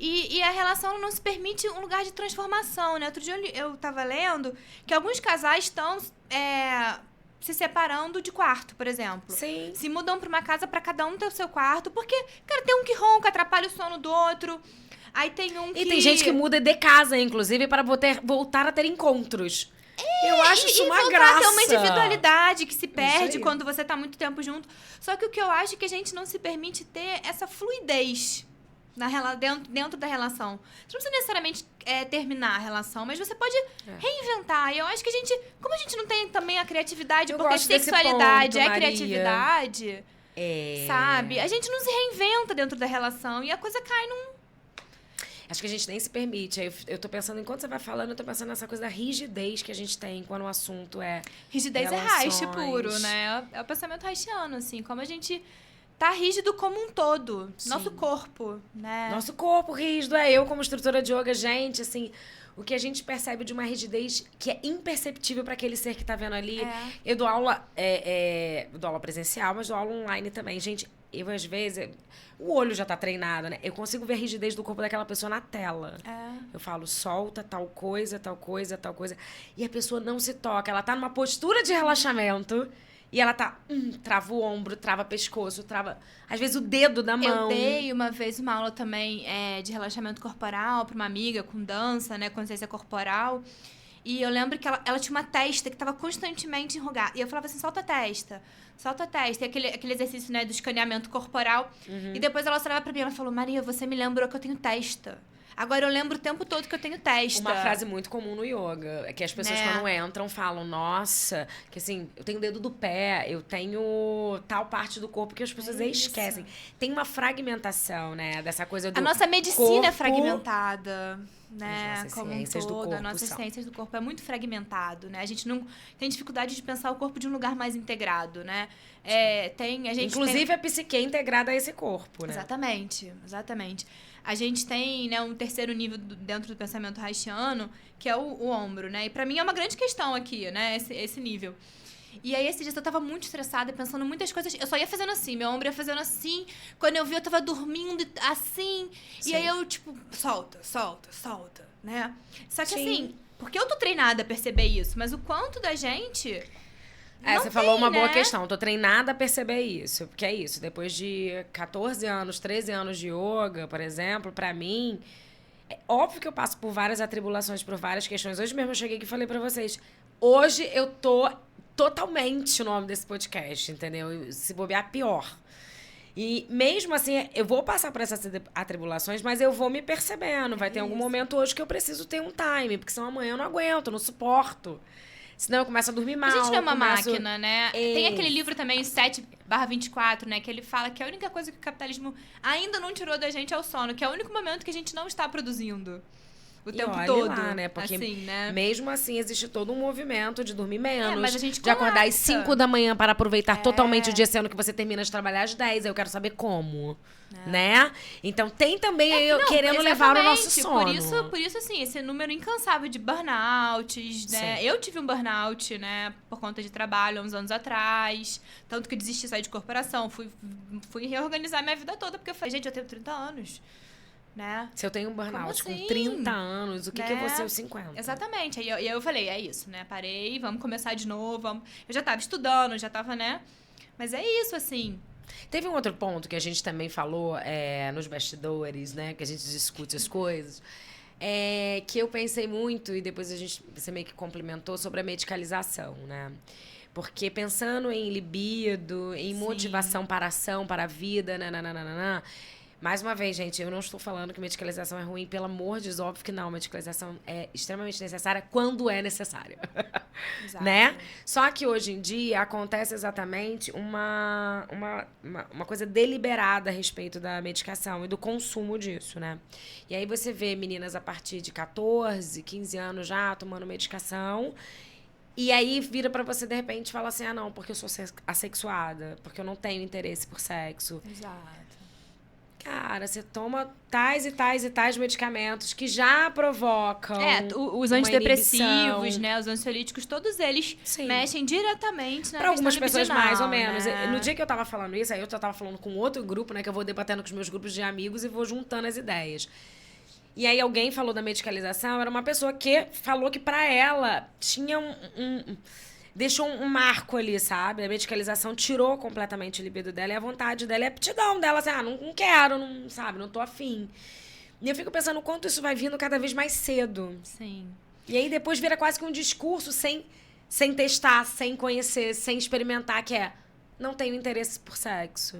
E a relação não se permite um lugar de transformação, né? Outro dia eu tava lendo que alguns casais estão se separando de quarto, por exemplo. Sim. Se mudam pra uma casa pra cada um ter o seu quarto, porque, cara, tem um que ronca, atrapalha o sono do outro. Aí tem um que... E tem gente que muda de casa, inclusive, para voltar a ter encontros. Eu acho isso uma graça. Tem uma individualidade que se perde quando você tá muito tempo junto. Só que o que eu acho é que a gente não se permite ter essa fluidez dentro da relação. Você não precisa necessariamente terminar a relação, mas você pode reinventar. E eu acho que como a gente não tem também a criatividade, porque sexualidade é criatividade, sabe? A gente não se reinventa dentro da relação e a coisa cai num... Acho que a gente nem se permite. Eu tô pensando, enquanto você vai falando, eu tô pensando nessa coisa da rigidez que a gente tem quando o assunto é rigidez relações. É Reich puro, né? É o pensamento reichiano, assim. Como a gente tá rígido como um todo. Sim. Nosso corpo, né? Nosso corpo rígido. Eu, como instrutora de yoga, gente, assim... O que a gente percebe de uma rigidez que é imperceptível para aquele ser que tá vendo ali. Eu dou aula, dou aula presencial, mas dou aula online também. Gente, eu às vezes... O olho já tá treinado, né? Eu consigo ver a rigidez do corpo daquela pessoa na tela. Eu falo, solta tal coisa, tal coisa, tal coisa. E a pessoa não se toca. Ela tá numa postura de relaxamento... E ela tá, trava o ombro, trava o pescoço, trava, às vezes, o dedo da mão. Eu dei uma vez uma aula também de relaxamento corporal pra uma amiga com dança, né, consciência corporal. E eu lembro que ela tinha uma testa que tava constantemente enrugada. E eu falava assim, solta a testa. E aquele exercício, né, do escaneamento corporal. E depois ela olhava pra mim e ela falou, Maria, você me lembrou que eu tenho testa. Agora, eu lembro o tempo todo que eu tenho testa. Uma frase muito comum no yoga, é que as pessoas quando entram falam, nossa, que assim, eu tenho o dedo do pé, eu tenho tal parte do corpo que as pessoas esquecem. Tem uma fragmentação, né, dessa coisa do A nossa medicina corpo... é fragmentada, né, as nossas como ciências um do todo. corpo As nossas ciências do corpo é muito fragmentado, né? A gente não tem dificuldade de pensar o corpo de um lugar mais integrado, né? Inclusive a psique é integrada a esse corpo, né? Exatamente. A gente tem, né, um terceiro nível dentro do pensamento reichiano, que é o ombro, né? E pra mim é uma grande questão aqui, né, esse nível. E aí, esses dias eu tava muito estressada, pensando muitas coisas. Eu só ia fazendo assim, meu ombro ia fazendo assim. Quando eu vi, eu tava dormindo assim. Sim. E aí eu, tipo, solta, né? Só que assim, porque eu tô treinada a perceber isso, mas o quanto da gente... você falou uma boa questão. Tô treinada a perceber isso. Porque é isso. Depois de 14 anos, 13 anos de yoga, por exemplo, pra mim... É óbvio que eu passo por várias atribulações, por várias questões. Hoje mesmo eu cheguei aqui e falei pra vocês. Hoje eu tô totalmente o nome desse podcast, entendeu? Se bobear, pior. E mesmo assim, eu vou passar por essas atribulações, mas eu vou me percebendo. Vai ter algum momento hoje que eu preciso ter um time, porque senão amanhã eu não aguento, eu não suporto. Senão eu começo a dormir mal. A gente não é uma máquina, né? Tem aquele livro também, 7/24, né? Que ele fala que a única coisa que o capitalismo ainda não tirou da gente é o sono, que é o único momento que a gente não está produzindo. O tempo todo. Lá, né? Porque assim, né? mesmo assim existe todo um movimento de dormir menos, mas a gente de acordar às colapsa. 5 da manhã para aproveitar totalmente o dia, sendo que você termina de trabalhar às 10. Aí eu quero saber como, né? Então tem também eu querendo levar o nosso sono. Por isso, assim, esse número incansável de burnouts, né? Sim. Eu tive um burnout, né? Por conta de trabalho há uns anos atrás. Tanto que eu desisti de sair de corporação. Fui reorganizar minha vida toda, porque eu falei, gente, eu tenho 30 anos. Né? Se eu tenho um burnout assim? com 30 anos, o que eu vou ser aos 50? Exatamente. Aí eu falei, é isso, né? Parei, vamos começar de novo. Eu já tava estudando, já tava, né? Mas é isso, assim. Teve um outro ponto que a gente também falou nos bastidores, né? Que a gente discute as coisas. Que eu pensei muito, e depois você meio que complementou, sobre a medicalização, né? Porque pensando em libido, em motivação para a ação, para a vida, nananana. Mais uma vez, gente, eu não estou falando que medicalização é ruim, pelo amor de Deus, óbvio que não. Medicalização é extremamente necessária quando é necessária. Exato. Né? Só que hoje em dia acontece exatamente uma coisa deliberada a respeito da medicação e do consumo disso, né? E aí você vê meninas a partir de 14, 15 anos já tomando medicação. E aí vira pra você, de repente, e fala assim, não, porque eu sou assexuada, porque eu não tenho interesse por sexo. Exato. Cara, você toma tais e tais e tais medicamentos que já provocam os antidepressivos, né? Os ansiolíticos, todos eles mexem diretamente na pra algumas pessoas mais ou menos. Né? No dia que eu tava falando isso, aí eu tava falando com outro grupo, né? Que eu vou debatendo com os meus grupos de amigos e vou juntando as ideias. E aí alguém falou da medicalização, era uma pessoa que falou que pra ela tinha deixou um marco ali, sabe? A medicalização tirou completamente o libido dela e a vontade dela e a aptidão dela. Assim, não quero, não, sabe? Não tô afim. E eu fico pensando o quanto isso vai vindo cada vez mais cedo. Sim. E aí depois vira quase que um discurso sem testar, sem conhecer, sem experimentar, que não tenho interesse por sexo.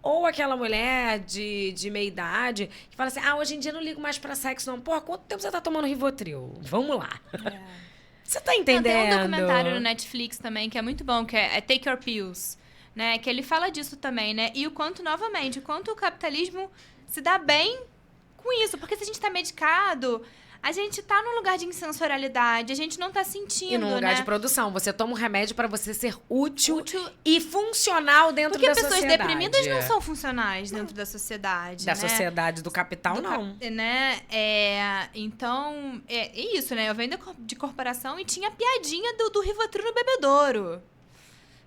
Ou aquela mulher de meia idade que fala assim, hoje em dia eu não ligo mais pra sexo, não. Porra, quanto tempo você tá tomando Rivotril? Vamos lá. Você tá entendendo? Tem um documentário no Netflix também que é muito bom, que é Take Your Pills, né? Que ele fala disso também, né? E o quanto o capitalismo se dá bem com isso. Porque se a gente tá medicado, a gente tá num lugar de insensorialidade, a gente não tá sentindo, e num lugar de produção. Você toma um remédio pra você ser útil e funcional dentro da sociedade. Porque pessoas deprimidas não são funcionais dentro da sociedade, da sociedade, do capital, não. Né? Então, é isso, né? Eu venho de corporação e tinha a piadinha do Rivotril no bebedouro.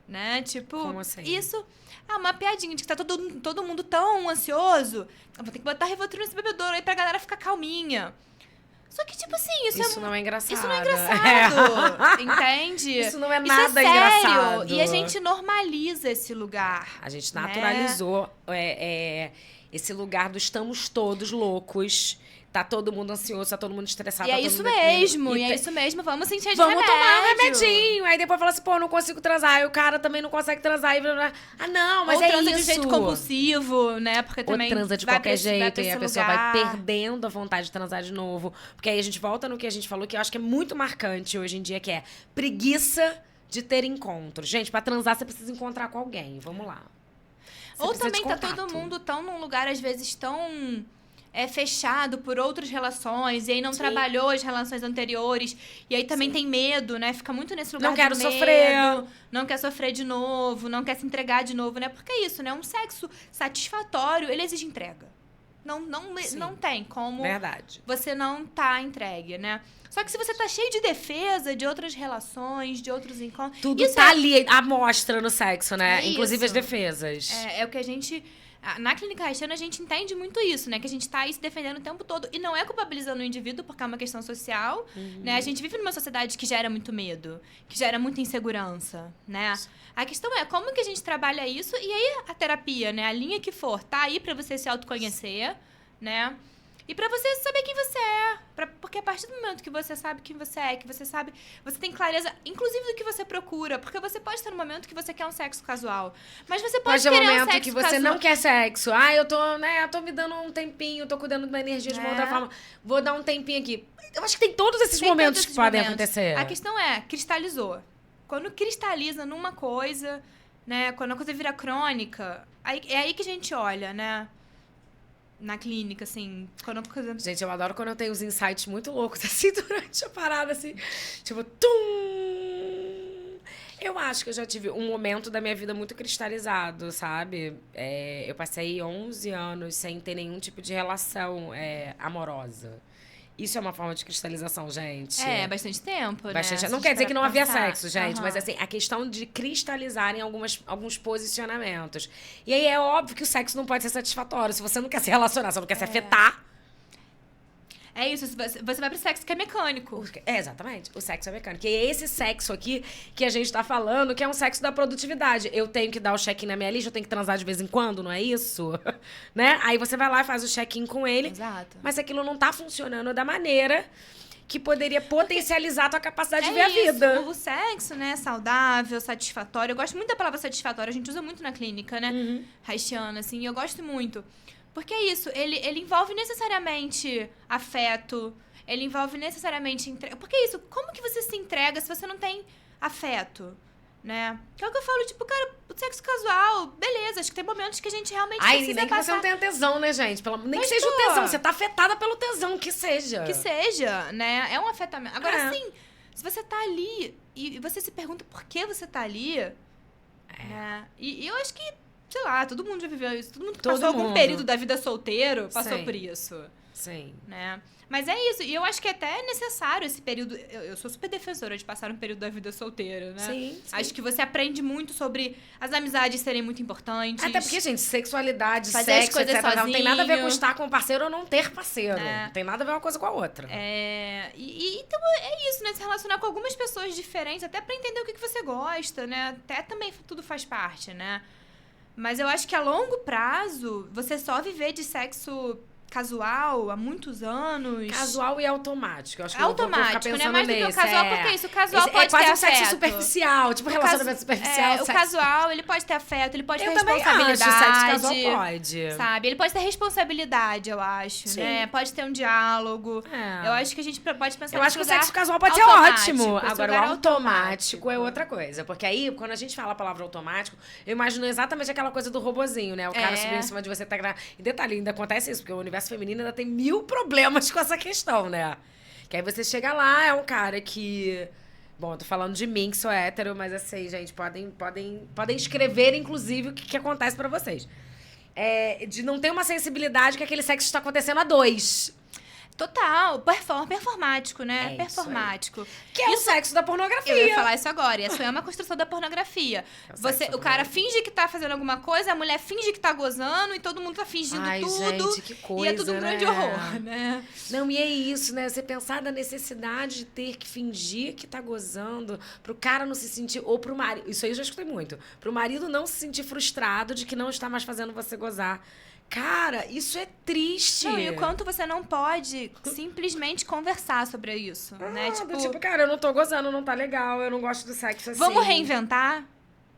Né? Tipo, como assim? Isso... uma piadinha de que tá todo mundo tão ansioso. Eu vou ter que botar Rivotril nesse bebedouro aí pra galera ficar calminha. Só que, tipo assim, isso não é engraçado. Isso não é engraçado, entende? Isso não é isso nada é sério. engraçado. E a gente normaliza esse lugar. A gente naturalizou esse lugar do estamos todos loucos. Tá todo mundo ansioso, tá todo mundo estressado. E tá é todo isso mundo mesmo, e é isso mesmo. Vamos sentir de Vamos remédio. tomar um remedinho. Aí depois fala assim, não consigo transar. Aí o cara também não consegue transar. Não, mas ou transa isso. de jeito compulsivo, né? Porque também ou transa de vai qualquer jeito e a pessoa vai perdendo a vontade de transar de novo. Porque aí a gente volta no que a gente falou, que eu acho que é muito marcante hoje em dia, que é preguiça de ter encontros. Gente, pra transar você precisa encontrar com alguém. Vamos lá. Ou também tá todo mundo tão num lugar, às vezes, tão... fechado por outras relações, e aí não trabalhou as relações anteriores, e aí também tem medo, né? Fica muito nesse lugar não quero de medo, sofrer. Não quer sofrer de novo, não quer se entregar de novo, né? Porque é isso, né? Um sexo satisfatório, ele exige entrega. Não tem como você não tá entregue, né? Só que se você tá cheio de defesa, de outras relações, de outros encontros... Tudo isso tá ali, à mostra no sexo, né? Inclusive as isso. defesas. É o que a gente... Na clínica haitiana, a gente entende muito isso, né? Que a gente tá aí se defendendo o tempo todo. E não é culpabilizando o indivíduo, porque é uma questão social, né? A gente vive numa sociedade que gera muito medo, que gera muita insegurança, né? A questão é como que a gente trabalha isso, e aí a terapia, né? A linha que for, tá aí pra você se autoconhecer, né? E pra você saber quem você é. Porque a partir partir do momento que você sabe quem você é, que você sabe... Você tem clareza, inclusive, do que você procura. Porque você pode estar no momento que você quer um sexo casual. Mas você pode querer um momento sexo que você casual. não quer sexo. Eu tô me dando um tempinho, tô cuidando da energia de uma outra forma. Vou dar um tempinho aqui. Eu acho que tem todos esses momentos que podem acontecer. A questão é, cristalizou. Quando cristaliza numa coisa, né? Quando a coisa vira crônica, é aí que a gente olha, né? Na clínica, assim. Gente, eu adoro quando eu tenho uns insights muito loucos, assim, durante a parada, assim. Tipo, tum! Eu acho que eu já tive um momento da minha vida muito cristalizado, sabe? Eu passei 11 anos sem ter nenhum tipo de relação amorosa. Isso é uma forma de cristalização, gente. Bastante tempo, né? Não quer dizer que não havia sexo, gente. Mas, assim, a questão de cristalizar em alguns posicionamentos. E aí é óbvio que o sexo não pode ser satisfatório. Se você não quer se relacionar, se você não quer se afetar... É isso, você vai pro sexo que é mecânico. Exatamente, o sexo é mecânico. E é esse sexo aqui que a gente tá falando, que é um sexo da produtividade. Eu tenho que dar o check-in na minha lista, eu tenho que transar de vez em quando, não é isso? Né? Aí você vai lá e faz o check-in com ele. Exato. Mas aquilo não tá funcionando da maneira que poderia potencializar a tua capacidade de ver a vida. O sexo, né, saudável, satisfatório. Eu gosto muito da palavra satisfatório, a gente usa muito na clínica, né? Haitiana, assim, eu gosto muito. Porque é isso, ele envolve necessariamente afeto, ele envolve necessariamente entrega. Porque é isso, como que você se entrega se você não tem afeto, né? Que é o que eu falo, tipo, cara, o sexo casual, beleza, acho que tem momentos que a gente realmente precisa nem passar... que você não tenha tesão, né, gente? Nem Mas, que seja o tesão, você tá afetada pelo tesão, que seja. Que seja, né? É um afetamento. Agora, sim, se você tá ali e você se pergunta por que você tá ali, né? E eu acho que sei lá, todo mundo já viveu isso. Todo mundo que passou algum período da vida solteiro passou por isso. Sim. Né? Mas é isso. E eu acho que é até necessário esse período. Eu sou super defensora de passar um período da vida solteira, né? Sim. Acho que você aprende muito sobre as amizades serem muito importantes. Até porque, gente, sexualidade, fazer sexo, as coisas etc. sozinho. Não tem nada a ver com estar com um parceiro ou não ter parceiro. Não tem nada a ver uma coisa com a outra. Então é isso, né? Se relacionar com algumas pessoas diferentes, até pra entender o que você gosta, né? Até também tudo faz parte, né? Mas eu acho que a longo prazo, você só viver de sexo casual há muitos anos... Casual e automático. Eu acho que automático, né? Mais do que o casual, porque isso, o casual pode ter quase um afeto. sexo superficial, tipo relacionamento superficial. O casual, ele pode ter afeto, ele pode ter Eu responsabilidade. também acho, sexo casual pode. Sabe? Ele pode ter responsabilidade, eu acho, né? Pode ter um diálogo. Eu acho que a gente pode pensar Eu acho que o sexo casual pode ser ótimo. Agora, o automático é outra coisa. Porque aí, quando a gente fala a palavra automático, eu imagino exatamente aquela coisa do robozinho, né? O cara subir em cima de você, tá gravando. E detalhe, ainda acontece isso, porque o universo feminino ainda tem 1000 problemas com essa questão, né? Que aí você chega lá, é um cara que... Bom, eu tô falando de mim, que sou hétero, mas assim, gente, podem escrever, inclusive, o que acontece pra vocês. De não ter uma sensibilidade que aquele sexo está acontecendo a dois. Total, performático, né? Performático. Que é o sexo da pornografia. Eu ia falar isso agora. Isso é uma construção da pornografia. O cara finge que tá fazendo alguma coisa, a mulher finge que tá gozando e todo mundo tá fingindo tudo. Gente, que coisa, e é tudo um grande horror, né? Não, e é isso, né? Você pensar da necessidade de ter que fingir que tá gozando pro cara não se sentir... Ou pro marido... Isso aí eu já escutei muito. Pro marido não se sentir frustrado de que não está mais fazendo você gozar. Cara, isso é triste. Não, e o quanto você não pode simplesmente conversar sobre isso, né? Tipo, cara, eu não tô gozando, não tá legal, eu não gosto do sexo assim. Vamos reinventar,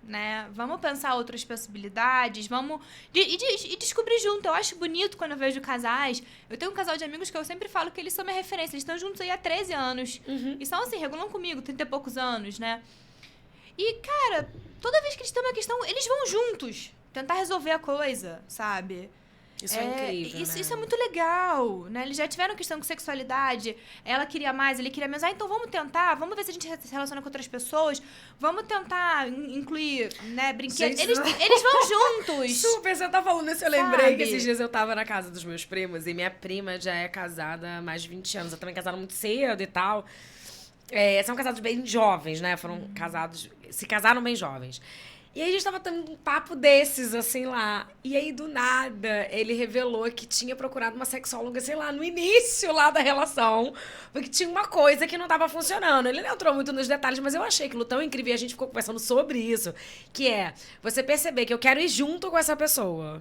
né? Vamos pensar outras possibilidades, vamos... E descobrir junto. Eu acho bonito quando eu vejo casais. Eu tenho um casal de amigos que eu sempre falo que eles são minha referência. Eles estão juntos aí há 13 anos. E são assim, regulam comigo, 30 e poucos anos, né? E, cara, toda vez que eles têm uma questão, eles vão juntos tentar resolver a coisa, sabe? Isso é incrível, né? Isso é muito legal, né? Eles já tiveram questão com sexualidade, ela queria mais, ele queria menos. Então vamos tentar, vamos ver se a gente se relaciona com outras pessoas, vamos tentar incluir, né, brinquedos. Eles vão juntos. Super, você tá falando isso, eu lembrei que esses dias eu tava na casa dos meus primos e minha prima já é casada há mais de 20 anos. Eu também casaram muito cedo e tal. São casados bem jovens, né? Se casaram bem jovens. E aí a gente tava tendo um papo desses, assim, lá. E aí, do nada, ele revelou que tinha procurado uma sexóloga, sei lá, no início lá da relação. Porque tinha uma coisa que não tava funcionando. Ele não entrou muito nos detalhes, mas eu achei aquilo tão incrível. E a gente ficou conversando sobre isso. Que é você perceber que eu quero ir junto com essa pessoa.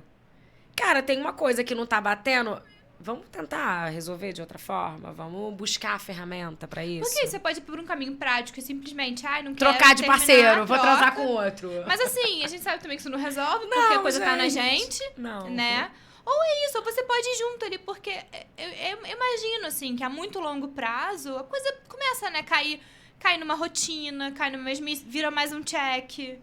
Cara, tem uma coisa que não tá batendo... vamos tentar resolver de outra forma? Vamos buscar a ferramenta pra isso? Porque você pode ir por um caminho prático e simplesmente, não quero trocar de terminar, parceiro, vou troca. transar com outro. Mas assim, a gente sabe também que isso não resolve, porque a coisa tá na gente, Não. né? Ou é isso, ou você pode ir junto ali, porque eu imagino, assim, que a muito longo prazo, a coisa começa, né, cair numa rotina, cai numa mesmice, vira mais um check,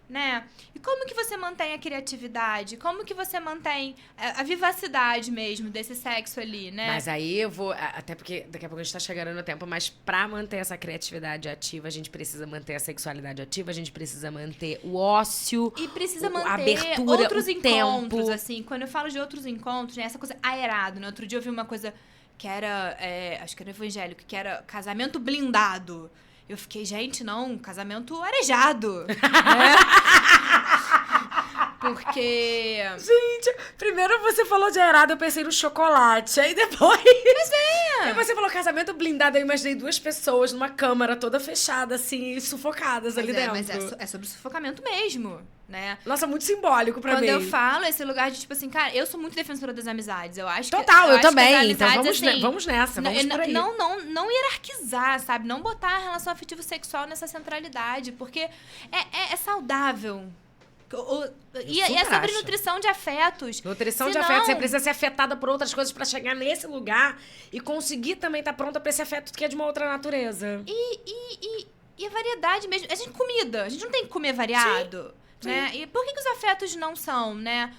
né? E como que você mantém a criatividade? Como que você mantém a vivacidade mesmo desse sexo ali, né? Mas aí eu vou... Até porque daqui a pouco a gente tá chegando no tempo, mas pra manter essa criatividade ativa, a gente precisa manter a sexualidade ativa, a gente precisa manter o ócio, E precisa a manter abertura, outros o encontros, tempo. assim. Quando eu falo de outros encontros, né? Essa coisa aerado, né? Outro dia eu vi uma coisa que era... acho que era evangélico, que era casamento blindado. Eu fiquei, gente, não, casamento arejado. Né? Porque... Gente, primeiro você falou de aerado, eu pensei no chocolate. Aí depois... Mas Aí você falou casamento blindado, eu imaginei 2 pessoas numa câmara toda fechada, assim, sufocadas ali dentro. Mas é sobre sufocamento mesmo, né? Nossa, muito simbólico pra mim. Quando eu falo esse lugar de, tipo assim, cara, eu sou muito defensora das amizades. Eu acho Total, que... eu também. As Então amizades, vamos nessa, vamos por aí. Não hierarquizar, sabe? Não botar a relação afetivo-sexual nessa centralidade, porque é saudável. E é sobre nutrição de afetos. Nutrição de afetos. Você precisa ser afetada por outras coisas pra chegar nesse lugar e conseguir também estar pronta pra esse afeto que é de uma outra natureza. E a variedade mesmo. A gente comida. A gente não tem que comer variado. Sim. Né? E por que os afetos não são, né?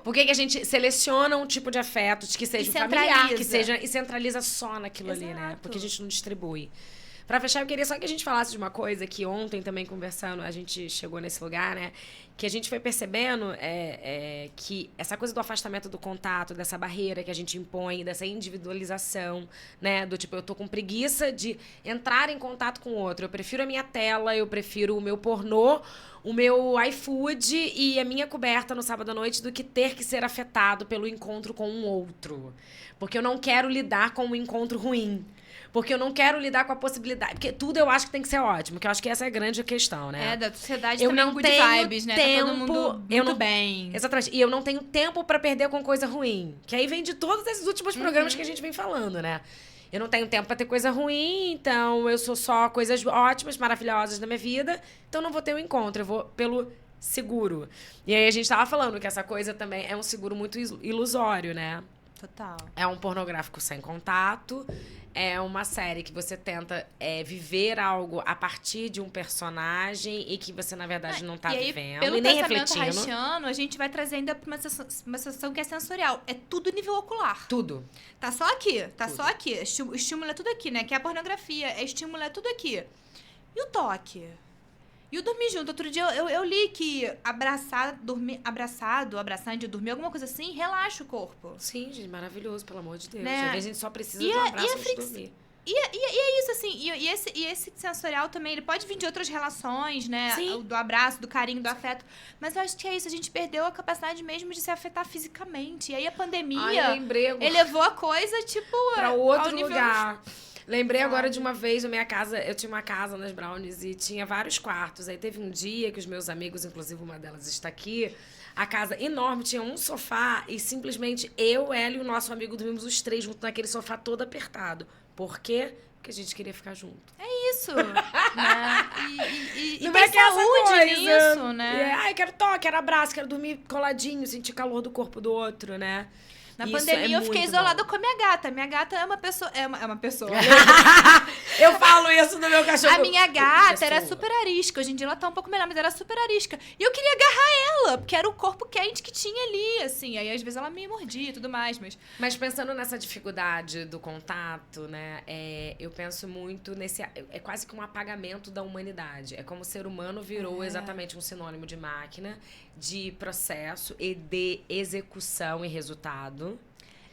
Por que a gente seleciona um tipo de afetos que seja familiar, que seja e centraliza só naquilo ali, né? Porque a gente não distribui. Pra fechar, eu queria só que a gente falasse de uma coisa que ontem também conversando, a gente chegou nesse lugar, né? Que a gente foi percebendo que essa coisa do afastamento do contato, dessa barreira que a gente impõe, dessa individualização, né? Do tipo, eu tô com preguiça de entrar em contato com o outro. Eu prefiro a minha tela, eu prefiro o meu pornô, o meu iFood e a minha coberta no sábado à noite do que ter que ser afetado pelo encontro com um outro. Porque eu não quero lidar com um encontro ruim. Porque eu não quero lidar com a possibilidade. Porque tudo eu acho que tem que ser ótimo, que eu acho que essa é a grande questão, né? Da sociedade eu também não good tenho vibes, né? Tempo, tá todo mundo muito bem. Exatamente. E eu não tenho tempo pra perder com coisa ruim. Que aí vem de todos esses últimos programas que a gente vem falando, né? Eu não tenho tempo pra ter coisa ruim, então eu sou só coisas ótimas, maravilhosas na minha vida, então não vou ter um encontro, eu vou pelo seguro. E aí a gente tava falando que essa coisa também é um seguro muito ilusório, né? Total. É um pornográfico sem contato, é uma série que você tenta viver algo a partir de um personagem e que você, na verdade, não tá vivendo pelo e nem pensamento refletindo. haitiano, a gente vai trazer ainda pra uma sensação que é sensorial. É tudo nível ocular. Tudo. Tá só aqui, só aqui. O estímulo é tudo aqui, né? Que é a pornografia, estímulo é tudo aqui. E o toque? E o dormir junto. Outro dia eu li que abraçar de dormir, alguma coisa assim, relaxa o corpo. Sim, gente, maravilhoso, pelo amor de Deus. Né? Às vezes a gente só precisa de um abraço antes de dormir. E é isso, assim, e esse sensorial também, ele pode vir de outras relações, né? Sim. Do abraço, do carinho, do afeto. Mas eu acho que é isso, a gente perdeu a capacidade mesmo de se afetar fisicamente. E aí a pandemia elevou a coisa, tipo... Pra outro nível... lugar. Lembrei agora de uma vez, eu tinha uma casa nas Brownies e tinha vários quartos. Aí teve um dia que os meus amigos, inclusive uma delas está aqui, a casa enorme, tinha um sofá e simplesmente eu, ela e o nosso amigo dormimos os 3 juntos naquele sofá todo apertado. Por quê? Porque a gente queria ficar junto. É isso, né? E não tem é que essa saúde coisa nisso, né? Ai, quero toque, quero abraço, quero dormir coladinho, sentir calor do corpo do outro, né? Na pandemia eu fiquei isolada com a minha gata. Minha gata é uma pessoa... É uma pessoa. Eu falo isso do meu cachorro. A minha gata era super arisca. Hoje em dia ela tá um pouco melhor, mas era super arisca. E eu queria agarrar ela, porque era o corpo quente que tinha ali, assim. Aí às vezes ela me mordia e tudo mais, Mas pensando nessa dificuldade do contato, né? Eu penso muito nesse... É quase que um apagamento da humanidade. É como o ser humano virou exatamente um sinônimo de máquina, de processo e de execução e resultado.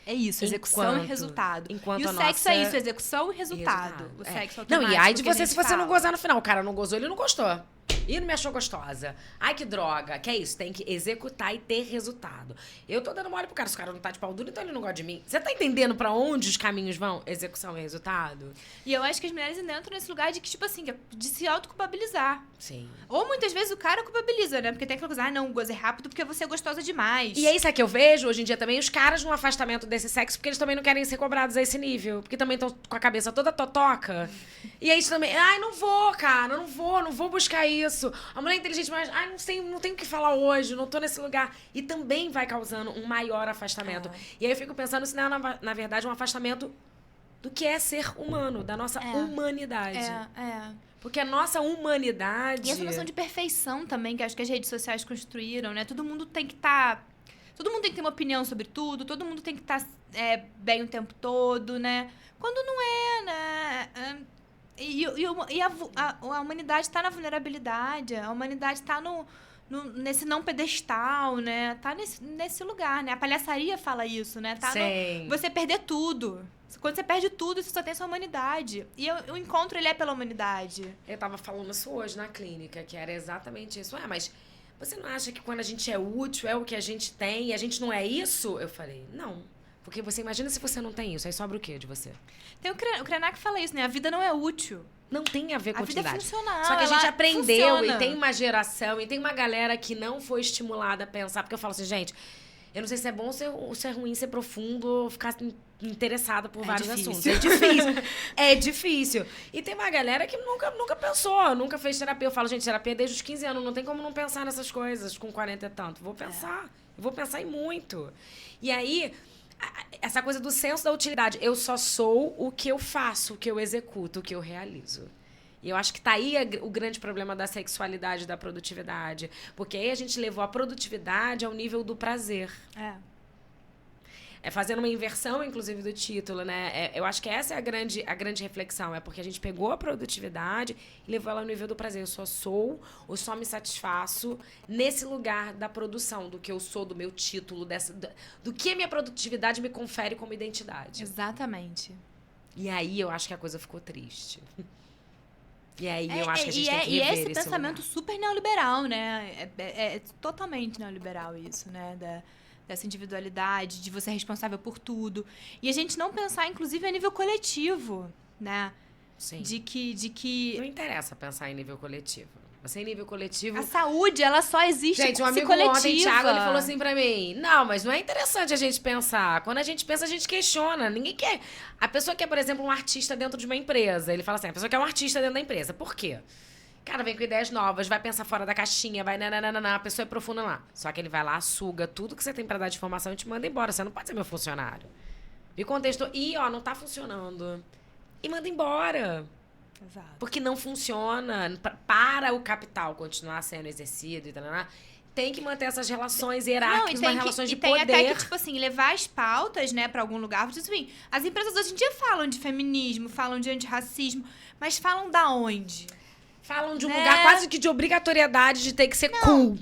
É isso, execução e resultado. E o sexo é isso, execução e resultado. O sexo automático. Não, e ai de você se você não gozar no final. O cara não gozou, ele não gostou. Ih, não me achou gostosa. Ai, que droga. Que é isso? Tem que executar e ter resultado. Eu tô dando mole pro cara. Se o cara não tá de pau duro, então ele não gosta de mim. Você tá entendendo pra onde os caminhos vão? Execução e resultado? E eu acho que as mulheres ainda entram nesse lugar de que, tipo assim, de se autoculpabilizar. Sim. Ou muitas vezes o cara culpabiliza, né? Porque tem aquela coisa, não, gozei rápido porque você é gostosa demais. E é isso que eu vejo hoje em dia também, os caras no afastamento desse sexo, porque eles também não querem ser cobrados a esse nível. Porque também estão com a cabeça toda totoca. E aí também, ai, não vou, cara, não vou buscar isso. A mulher é inteligente, mas, ai, não tenho o que falar hoje, não tô nesse lugar. E também vai causando um maior afastamento. E aí eu fico pensando se não é, na verdade, um afastamento do que é ser humano, da nossa humanidade. Porque a nossa humanidade... E essa noção de perfeição também, que acho que as redes sociais construíram, né? Todo mundo tem que estar... Todo mundo tem que ter uma opinião sobre tudo, todo mundo tem que estar bem o tempo todo, né? Quando não é, né? E a humanidade está na vulnerabilidade, a humanidade está nesse não pedestal, né? Tá nesse lugar, né? A palhaçaria fala isso, né? Tá no você perder tudo. Quando você perde tudo, você só tem sua humanidade. E o encontro, ele é pela humanidade. Eu tava falando isso hoje na clínica, que era exatamente isso. Mas você não acha que quando a gente é útil, é o que a gente tem, e a gente não é isso? Eu falei, não. Porque você imagina se você não tem isso, aí sobra o quê de você? Tem o Krenak fala isso, né? A vida não é útil. Não tem a ver com utilidade. A vida é funcional. Só que a gente aprendeu funciona. E tem uma geração, e tem uma galera que não foi estimulada a pensar. Porque eu falo assim, gente, eu não sei se é bom ou se é ruim ser profundo, ficar interessada por vários assuntos. É difícil. É difícil. E tem uma galera que nunca pensou, nunca fez terapia. Eu falo, gente, terapia desde os 15 anos. Não tem como não pensar nessas coisas com 40 e tanto. Vou pensar. Eu vou pensar em muito. E aí... essa coisa do senso da utilidade. Eu só sou o que eu faço, o que eu executo, o que eu realizo. E eu acho que tá aí o grande problema da sexualidade, da produtividade. Porque aí a gente levou a produtividade ao nível do prazer. É fazendo uma inversão, inclusive, do título, né? Eu acho que essa é a grande reflexão. É porque a gente pegou a produtividade e levou ela ao nível do prazer. Eu só sou ou só me satisfaço nesse lugar da produção, do que eu sou, do meu título, do que a minha produtividade me confere como identidade. Exatamente. E aí eu acho que a coisa ficou triste. E aí eu acho que a gente tem que rever E é esse esse pensamento lugar. super neoliberal, né? É totalmente neoliberal isso, né? Dessa individualidade, de você ser responsável por tudo. E a gente não pensar, inclusive, a nível coletivo, né? Sim. De que... Não interessa pensar em nível coletivo. Você em nível coletivo... A saúde, ela só existe gente, um amigo coletiva. ontem, Thiago, ele falou assim pra mim, não, mas não é interessante a gente pensar. Quando a gente pensa, a gente questiona. Ninguém quer... A pessoa que é, por exemplo, um artista dentro de uma empresa, ele fala assim, a pessoa que é um artista dentro da empresa. Por quê? Cara, vem com ideias novas, vai pensar fora da caixinha, vai nananana, a pessoa é profunda lá. Só que ele vai lá, suga tudo que você tem pra dar de informação e te manda embora. Você não pode ser meu funcionário. Me contestou, não tá funcionando. E manda embora. Exato. Porque não funciona. Para o capital continuar sendo exercido e tal, tem que manter essas relações hierárquicas, umas relações de poder. Tem até que, tipo assim, levar as pautas, né, pra algum lugar. Tipo assim, as empresas hoje em dia falam de feminismo, falam de antirracismo, mas falam da onde? Falam de um lugar quase que de obrigatoriedade de ter que ser cool.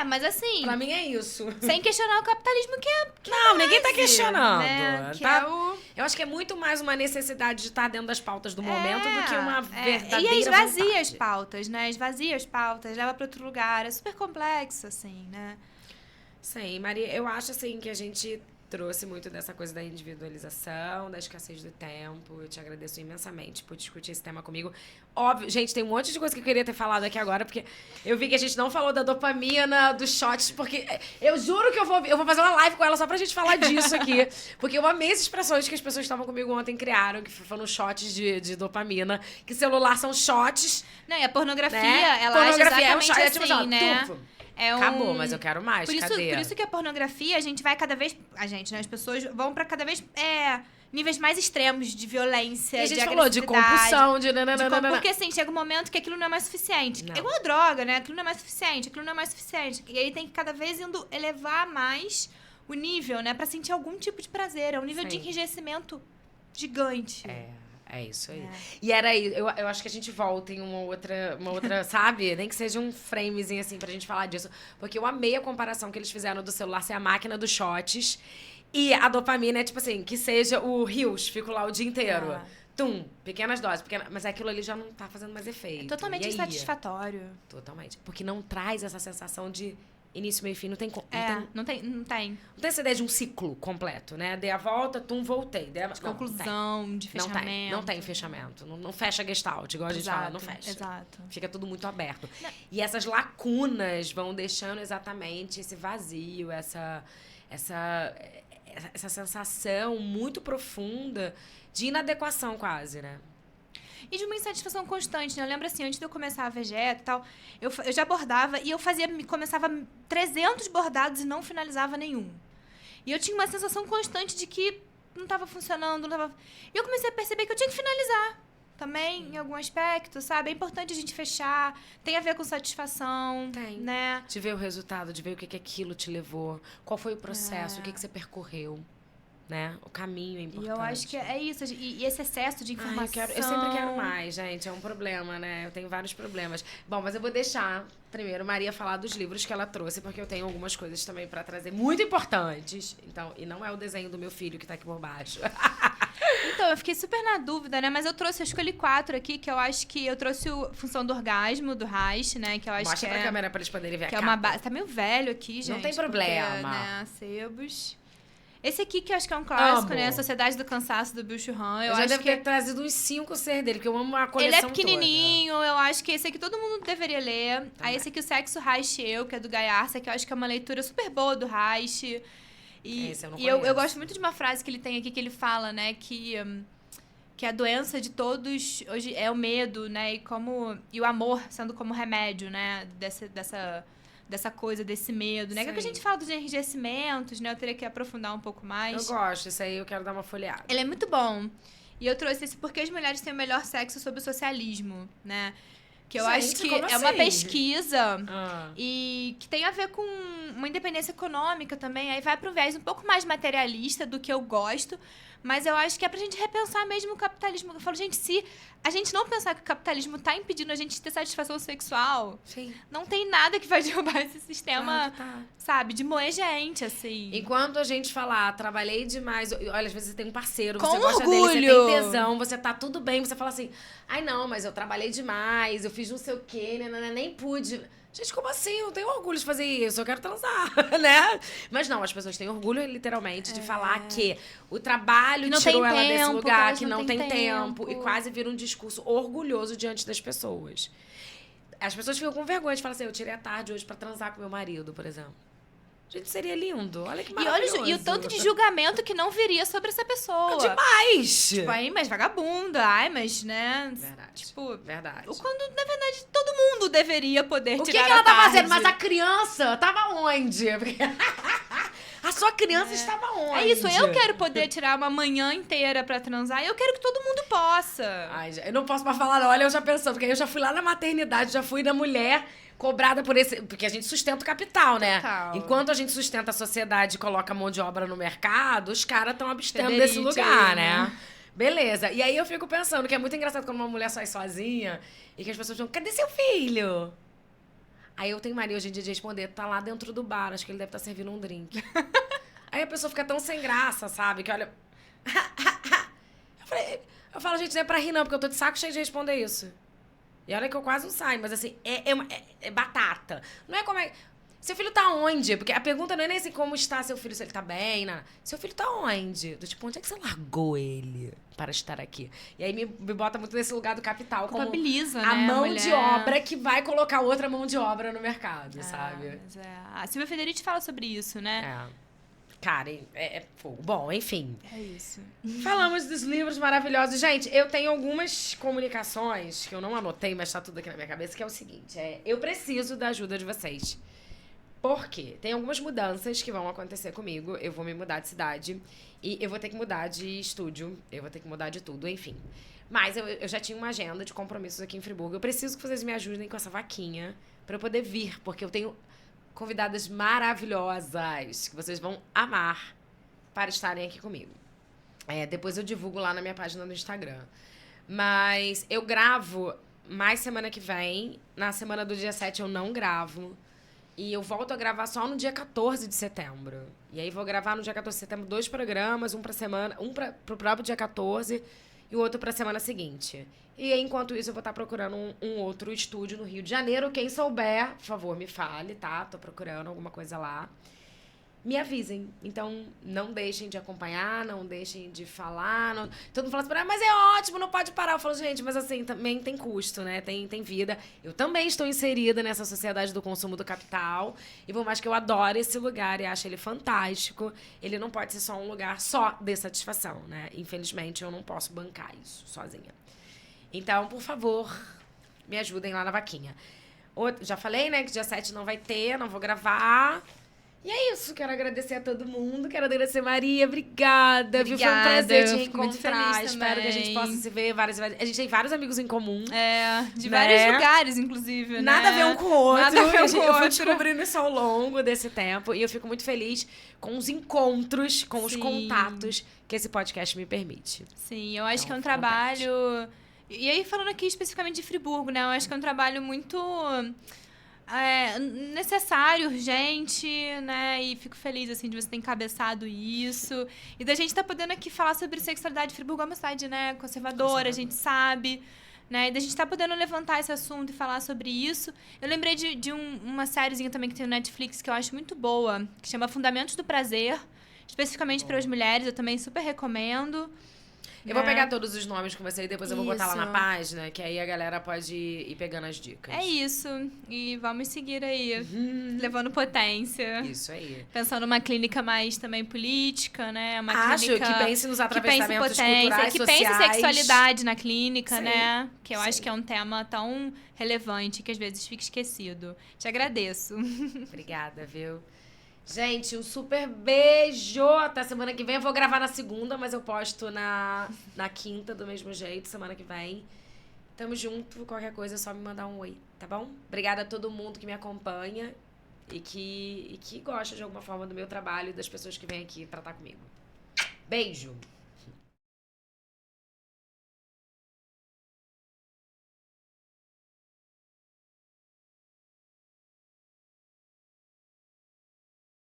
Mas assim... Pra mim é isso. Sem questionar o capitalismo que não, ninguém tá questionando. Né? Eu acho que é muito mais uma necessidade de estar dentro das pautas do momento do que uma verdadeira E esvazia vontade. as pautas, né? Esvazia as pautas, leva pra outro lugar. É super complexo, assim, né? Sim, Maria, eu acho assim que a gente trouxe muito dessa coisa da individualização, da escassez do tempo. Eu te agradeço imensamente por discutir esse tema comigo. Óbvio, gente, tem um monte de coisa que eu queria ter falado aqui agora, porque eu vi que a gente não falou da dopamina, dos shots, porque eu juro que eu vou fazer uma live com ela só pra gente falar disso aqui. Porque eu amei as expressões que as pessoas que estavam comigo ontem criaram, que foram shots de dopamina, que celular são shots. Não, e a pornografia, né? ela age exatamente é um shot, assim, tipo assim, né? Acabou, mas eu quero mais, cadê? Por isso que a pornografia, a gente vai cada vez... A gente, né? As pessoas vão pra cada vez... níveis mais extremos de violência, e a gente de falou de compulsão, porque assim, chega um momento que aquilo não é mais suficiente. Não. É igual a droga, né? Aquilo não é mais suficiente, aquilo não é mais suficiente. E aí tem que cada vez indo elevar mais o nível, né? Pra sentir algum tipo de prazer. É um nível de enrijecimento gigante. É isso aí. E era isso. Eu acho que a gente volta em uma outra, sabe? Nem que seja um framezinho assim pra gente falar disso. Porque eu amei a comparação que eles fizeram do celular ser a máquina dos shots. E a dopamina é tipo assim, que seja o Rios, fico lá o dia inteiro. pequenas doses. Mas aquilo ali já não tá fazendo mais efeito. Totalmente insatisfatório. Totalmente. Porque não traz essa sensação de início, meio e fim. Não tem. Não tem Essa ideia de um ciclo completo, né? Dei a volta, voltei. De conclusão, de fechamento. Não tem fechamento. Não fecha Gestalt, igual a gente fala, não fecha. Exato. Fica tudo muito aberto. E essas lacunas vão deixando exatamente esse vazio, essa sensação muito profunda de inadequação quase, né? E de uma insatisfação constante, né? Eu lembro assim, antes de eu começar a Vegeta e tal, eu já bordava e eu começava 300 bordados e não finalizava nenhum. E eu tinha uma sensação constante de que não estava funcionando, E eu comecei a perceber que eu tinha que finalizar também, em algum aspecto, sabe? É importante a gente fechar, tem a ver com satisfação, né? De ver o resultado, de ver o que aquilo te levou, qual foi o processo, o que você percorreu. Né? O caminho é importante. E eu acho que é isso. E esse excesso de informação... Eu sempre quero mais, gente. É um problema, né? Eu tenho vários problemas. Bom, mas eu vou deixar, primeiro, Maria falar dos livros que ela trouxe, porque eu tenho algumas coisas também pra trazer muito importantes. Então, e não é o desenho do meu filho que tá aqui por baixo. Então, eu fiquei super na dúvida, né? Mas eu escolhi 4 aqui, que eu acho que... Eu trouxe Função do Orgasmo, do Reich, né? Que eu acho Mostra pra câmera pra eles poderem ver que a capa. Tá meio velho aqui, gente. Não tem problema. Porque, né? Sebos... Esse aqui, que eu acho que é um clássico, né? A Sociedade do Cansaço, do Bill Churran. Eu já devo ter trazido uns 5 ser dele, porque eu amo a coleção toda. Ele é pequenininho, eu acho que esse aqui todo mundo deveria ler. Também. Aí esse aqui, O Sexo, Reich e Eu, que é do Guy Arce, que eu acho que é uma leitura super boa do Reich. Esse eu não eu gosto muito de uma frase que ele tem aqui, que ele fala, né? Que a doença de todos hoje é o medo, né? E o amor sendo como remédio, né? Dessa coisa, desse medo, né? Que a gente fala dos enrijecimentos, né? Eu teria que aprofundar um pouco mais. Eu gosto, isso aí eu quero dar uma folheada. Ele é muito bom. E eu trouxe esse Porque as Mulheres Têm o Melhor Sexo sob o Socialismo, né? Que eu acho que é uma pesquisa e que tem a ver com uma independência econômica também. Aí vai para um viés um pouco mais materialista do que eu gosto, mas eu acho que é pra gente repensar mesmo o capitalismo. Eu falo, gente, se a gente não pensar que o capitalismo tá impedindo a gente de ter satisfação sexual, não tem nada que vai derrubar esse sistema, sabe? De moer gente, assim. Enquanto a gente falar, trabalhei demais... Olha, às vezes você tem um parceiro, com você gosta orgulho. dele, você tem tesão, você tá tudo bem, você fala assim, ai não, mas eu trabalhei demais, eu fiz não sei o quê, nem pude... Gente, como assim? Eu tenho orgulho de fazer isso, eu quero transar, né? Mas não, as pessoas têm orgulho, literalmente, de falar que o trabalho tirou ela desse lugar, que não tem tempo. E quase vira um discurso orgulhoso diante das pessoas. As pessoas ficam com vergonha de falar assim, eu tirei a tarde hoje pra transar com meu marido, por exemplo. Gente, seria lindo. Olha que maravilhoso. E o tanto de julgamento que não viria sobre essa pessoa. Demais! Tipo, ai, mas vagabunda. Ai, mas, né? Verdade. Tipo, verdade. Quando, na verdade, todo mundo deveria poder tirar O que ela tá fazendo? Mas a criança tava onde? A sua criança estava onde? É isso, eu quero poder tirar uma manhã inteira pra transar e eu quero que todo mundo possa. Ai, eu não posso mais falar, não. Olha, eu já pensando, porque eu já fui lá na maternidade, já fui na mulher... cobrada por esse... Porque a gente sustenta o capital, né? Total. Enquanto a gente sustenta a sociedade e coloca mão de obra no mercado, os caras estão abstendo desse lugar, né? Beleza. E aí eu fico pensando que é muito engraçado quando uma mulher sai sozinha e que as pessoas falam, cadê seu filho? Aí eu tenho mania hoje em dia de responder, tá lá dentro do bar, acho que ele deve estar servindo um drink. Aí a pessoa fica tão sem graça, sabe? Que olha... eu falo, gente, não é pra rir não, porque eu tô de saco cheio de responder isso. E olha que eu quase não saio, mas assim, é batata. Não é como é... Seu filho tá onde? Porque a pergunta não é nem assim como está seu filho, se ele tá bem, nada. Seu filho tá onde? Do tipo, onde é que você largou ele para estar aqui? E aí me bota muito nesse lugar do capital. Culpabiliza, como né? A mão de obra que vai colocar outra mão de obra no mercado, sabe? Mas a Silvia Federici fala sobre isso, né? Cara, é fogo. Bom, enfim. É isso. Falamos dos livros maravilhosos. Gente, eu tenho algumas comunicações que eu não anotei, mas tá tudo aqui na minha cabeça, que é o seguinte. Eu preciso da ajuda de vocês. Por quê? Tem algumas mudanças que vão acontecer comigo. Eu vou me mudar de cidade e eu vou ter que mudar de estúdio. Eu vou ter que mudar de tudo, enfim. Mas eu já tinha uma agenda de compromissos aqui em Friburgo. Eu preciso que vocês me ajudem com essa vaquinha pra eu poder vir, porque eu tenho... convidadas maravilhosas que vocês vão amar para estarem aqui comigo. Depois eu divulgo lá na minha página no Instagram. Mas eu gravo mais semana que vem. Na semana do dia 7 eu não gravo. E eu volto a gravar só no dia 14 de setembro. E aí vou gravar no dia 14 de setembro 2 programas, um pra semana, um pro próprio dia 14 e o outro pra semana seguinte. E enquanto isso, eu vou estar procurando um outro estúdio no Rio de Janeiro. Quem souber, por favor, me fale, tá? Tô procurando alguma coisa lá. Me avisem. Então, não deixem de acompanhar, não deixem de falar. Não... Todo mundo fala assim, mas é ótimo, não pode parar. Eu falo, gente, mas assim, também tem custo, né? Tem vida. Eu também estou inserida nessa sociedade do consumo do capital. E por mais que eu adore esse lugar e ache ele fantástico, ele não pode ser só um lugar só de satisfação, né? Infelizmente, eu não posso bancar isso sozinha. Então, por favor, me ajudem lá na vaquinha. Já falei, né, que dia 7 não vai ter, não vou gravar. E é isso, quero agradecer a todo mundo, quero agradecer Maria, obrigada, viu? Foi um prazer te encontrar, espero que a gente possa se ver várias vezes. A gente tem vários amigos em comum. De vários lugares, inclusive, Nada a ver um com o outro. Nada a ver um com o outro. Eu fui descobrindo isso ao longo desse tempo e eu fico muito feliz com os encontros, com os contatos que esse podcast me permite. Sim, eu acho que é um trabalho... E aí, falando aqui especificamente de Friburgo, né? Eu acho que é um trabalho muito... necessário, urgente, né? E fico feliz, assim, de você ter encabeçado isso. E da gente tá podendo aqui falar sobre sexualidade. Friburgo é uma cidade, né, conservadora, a gente sabe, né? E da gente tá podendo levantar esse assunto e falar sobre isso. Eu lembrei de uma sériezinha também que tem no Netflix que eu acho muito boa, que chama Fundamentos do Prazer, especificamente para as mulheres, eu também super recomendo. Eu vou pegar todos os nomes com você e depois eu vou botar lá na página, que aí a galera pode ir pegando as dicas. É isso. E vamos seguir aí, levando potência. Isso aí. Pensando numa clínica mais também política, né? Acho clínica que pense nos atravessamentos que pense culturais, que sociais. pense sexualidade na clínica, Sim. né? Que eu acho que é um tema tão relevante que às vezes fica esquecido. Te agradeço. Obrigada, viu? Gente, um super beijo. Até semana que vem. Eu vou gravar na segunda, mas eu posto na quinta do mesmo jeito, semana que vem. Tamo junto. Qualquer coisa é só me mandar um oi, tá bom? Obrigada a todo mundo que me acompanha e que gosta de alguma forma do meu trabalho e das pessoas que vêm aqui tratar comigo. Beijo!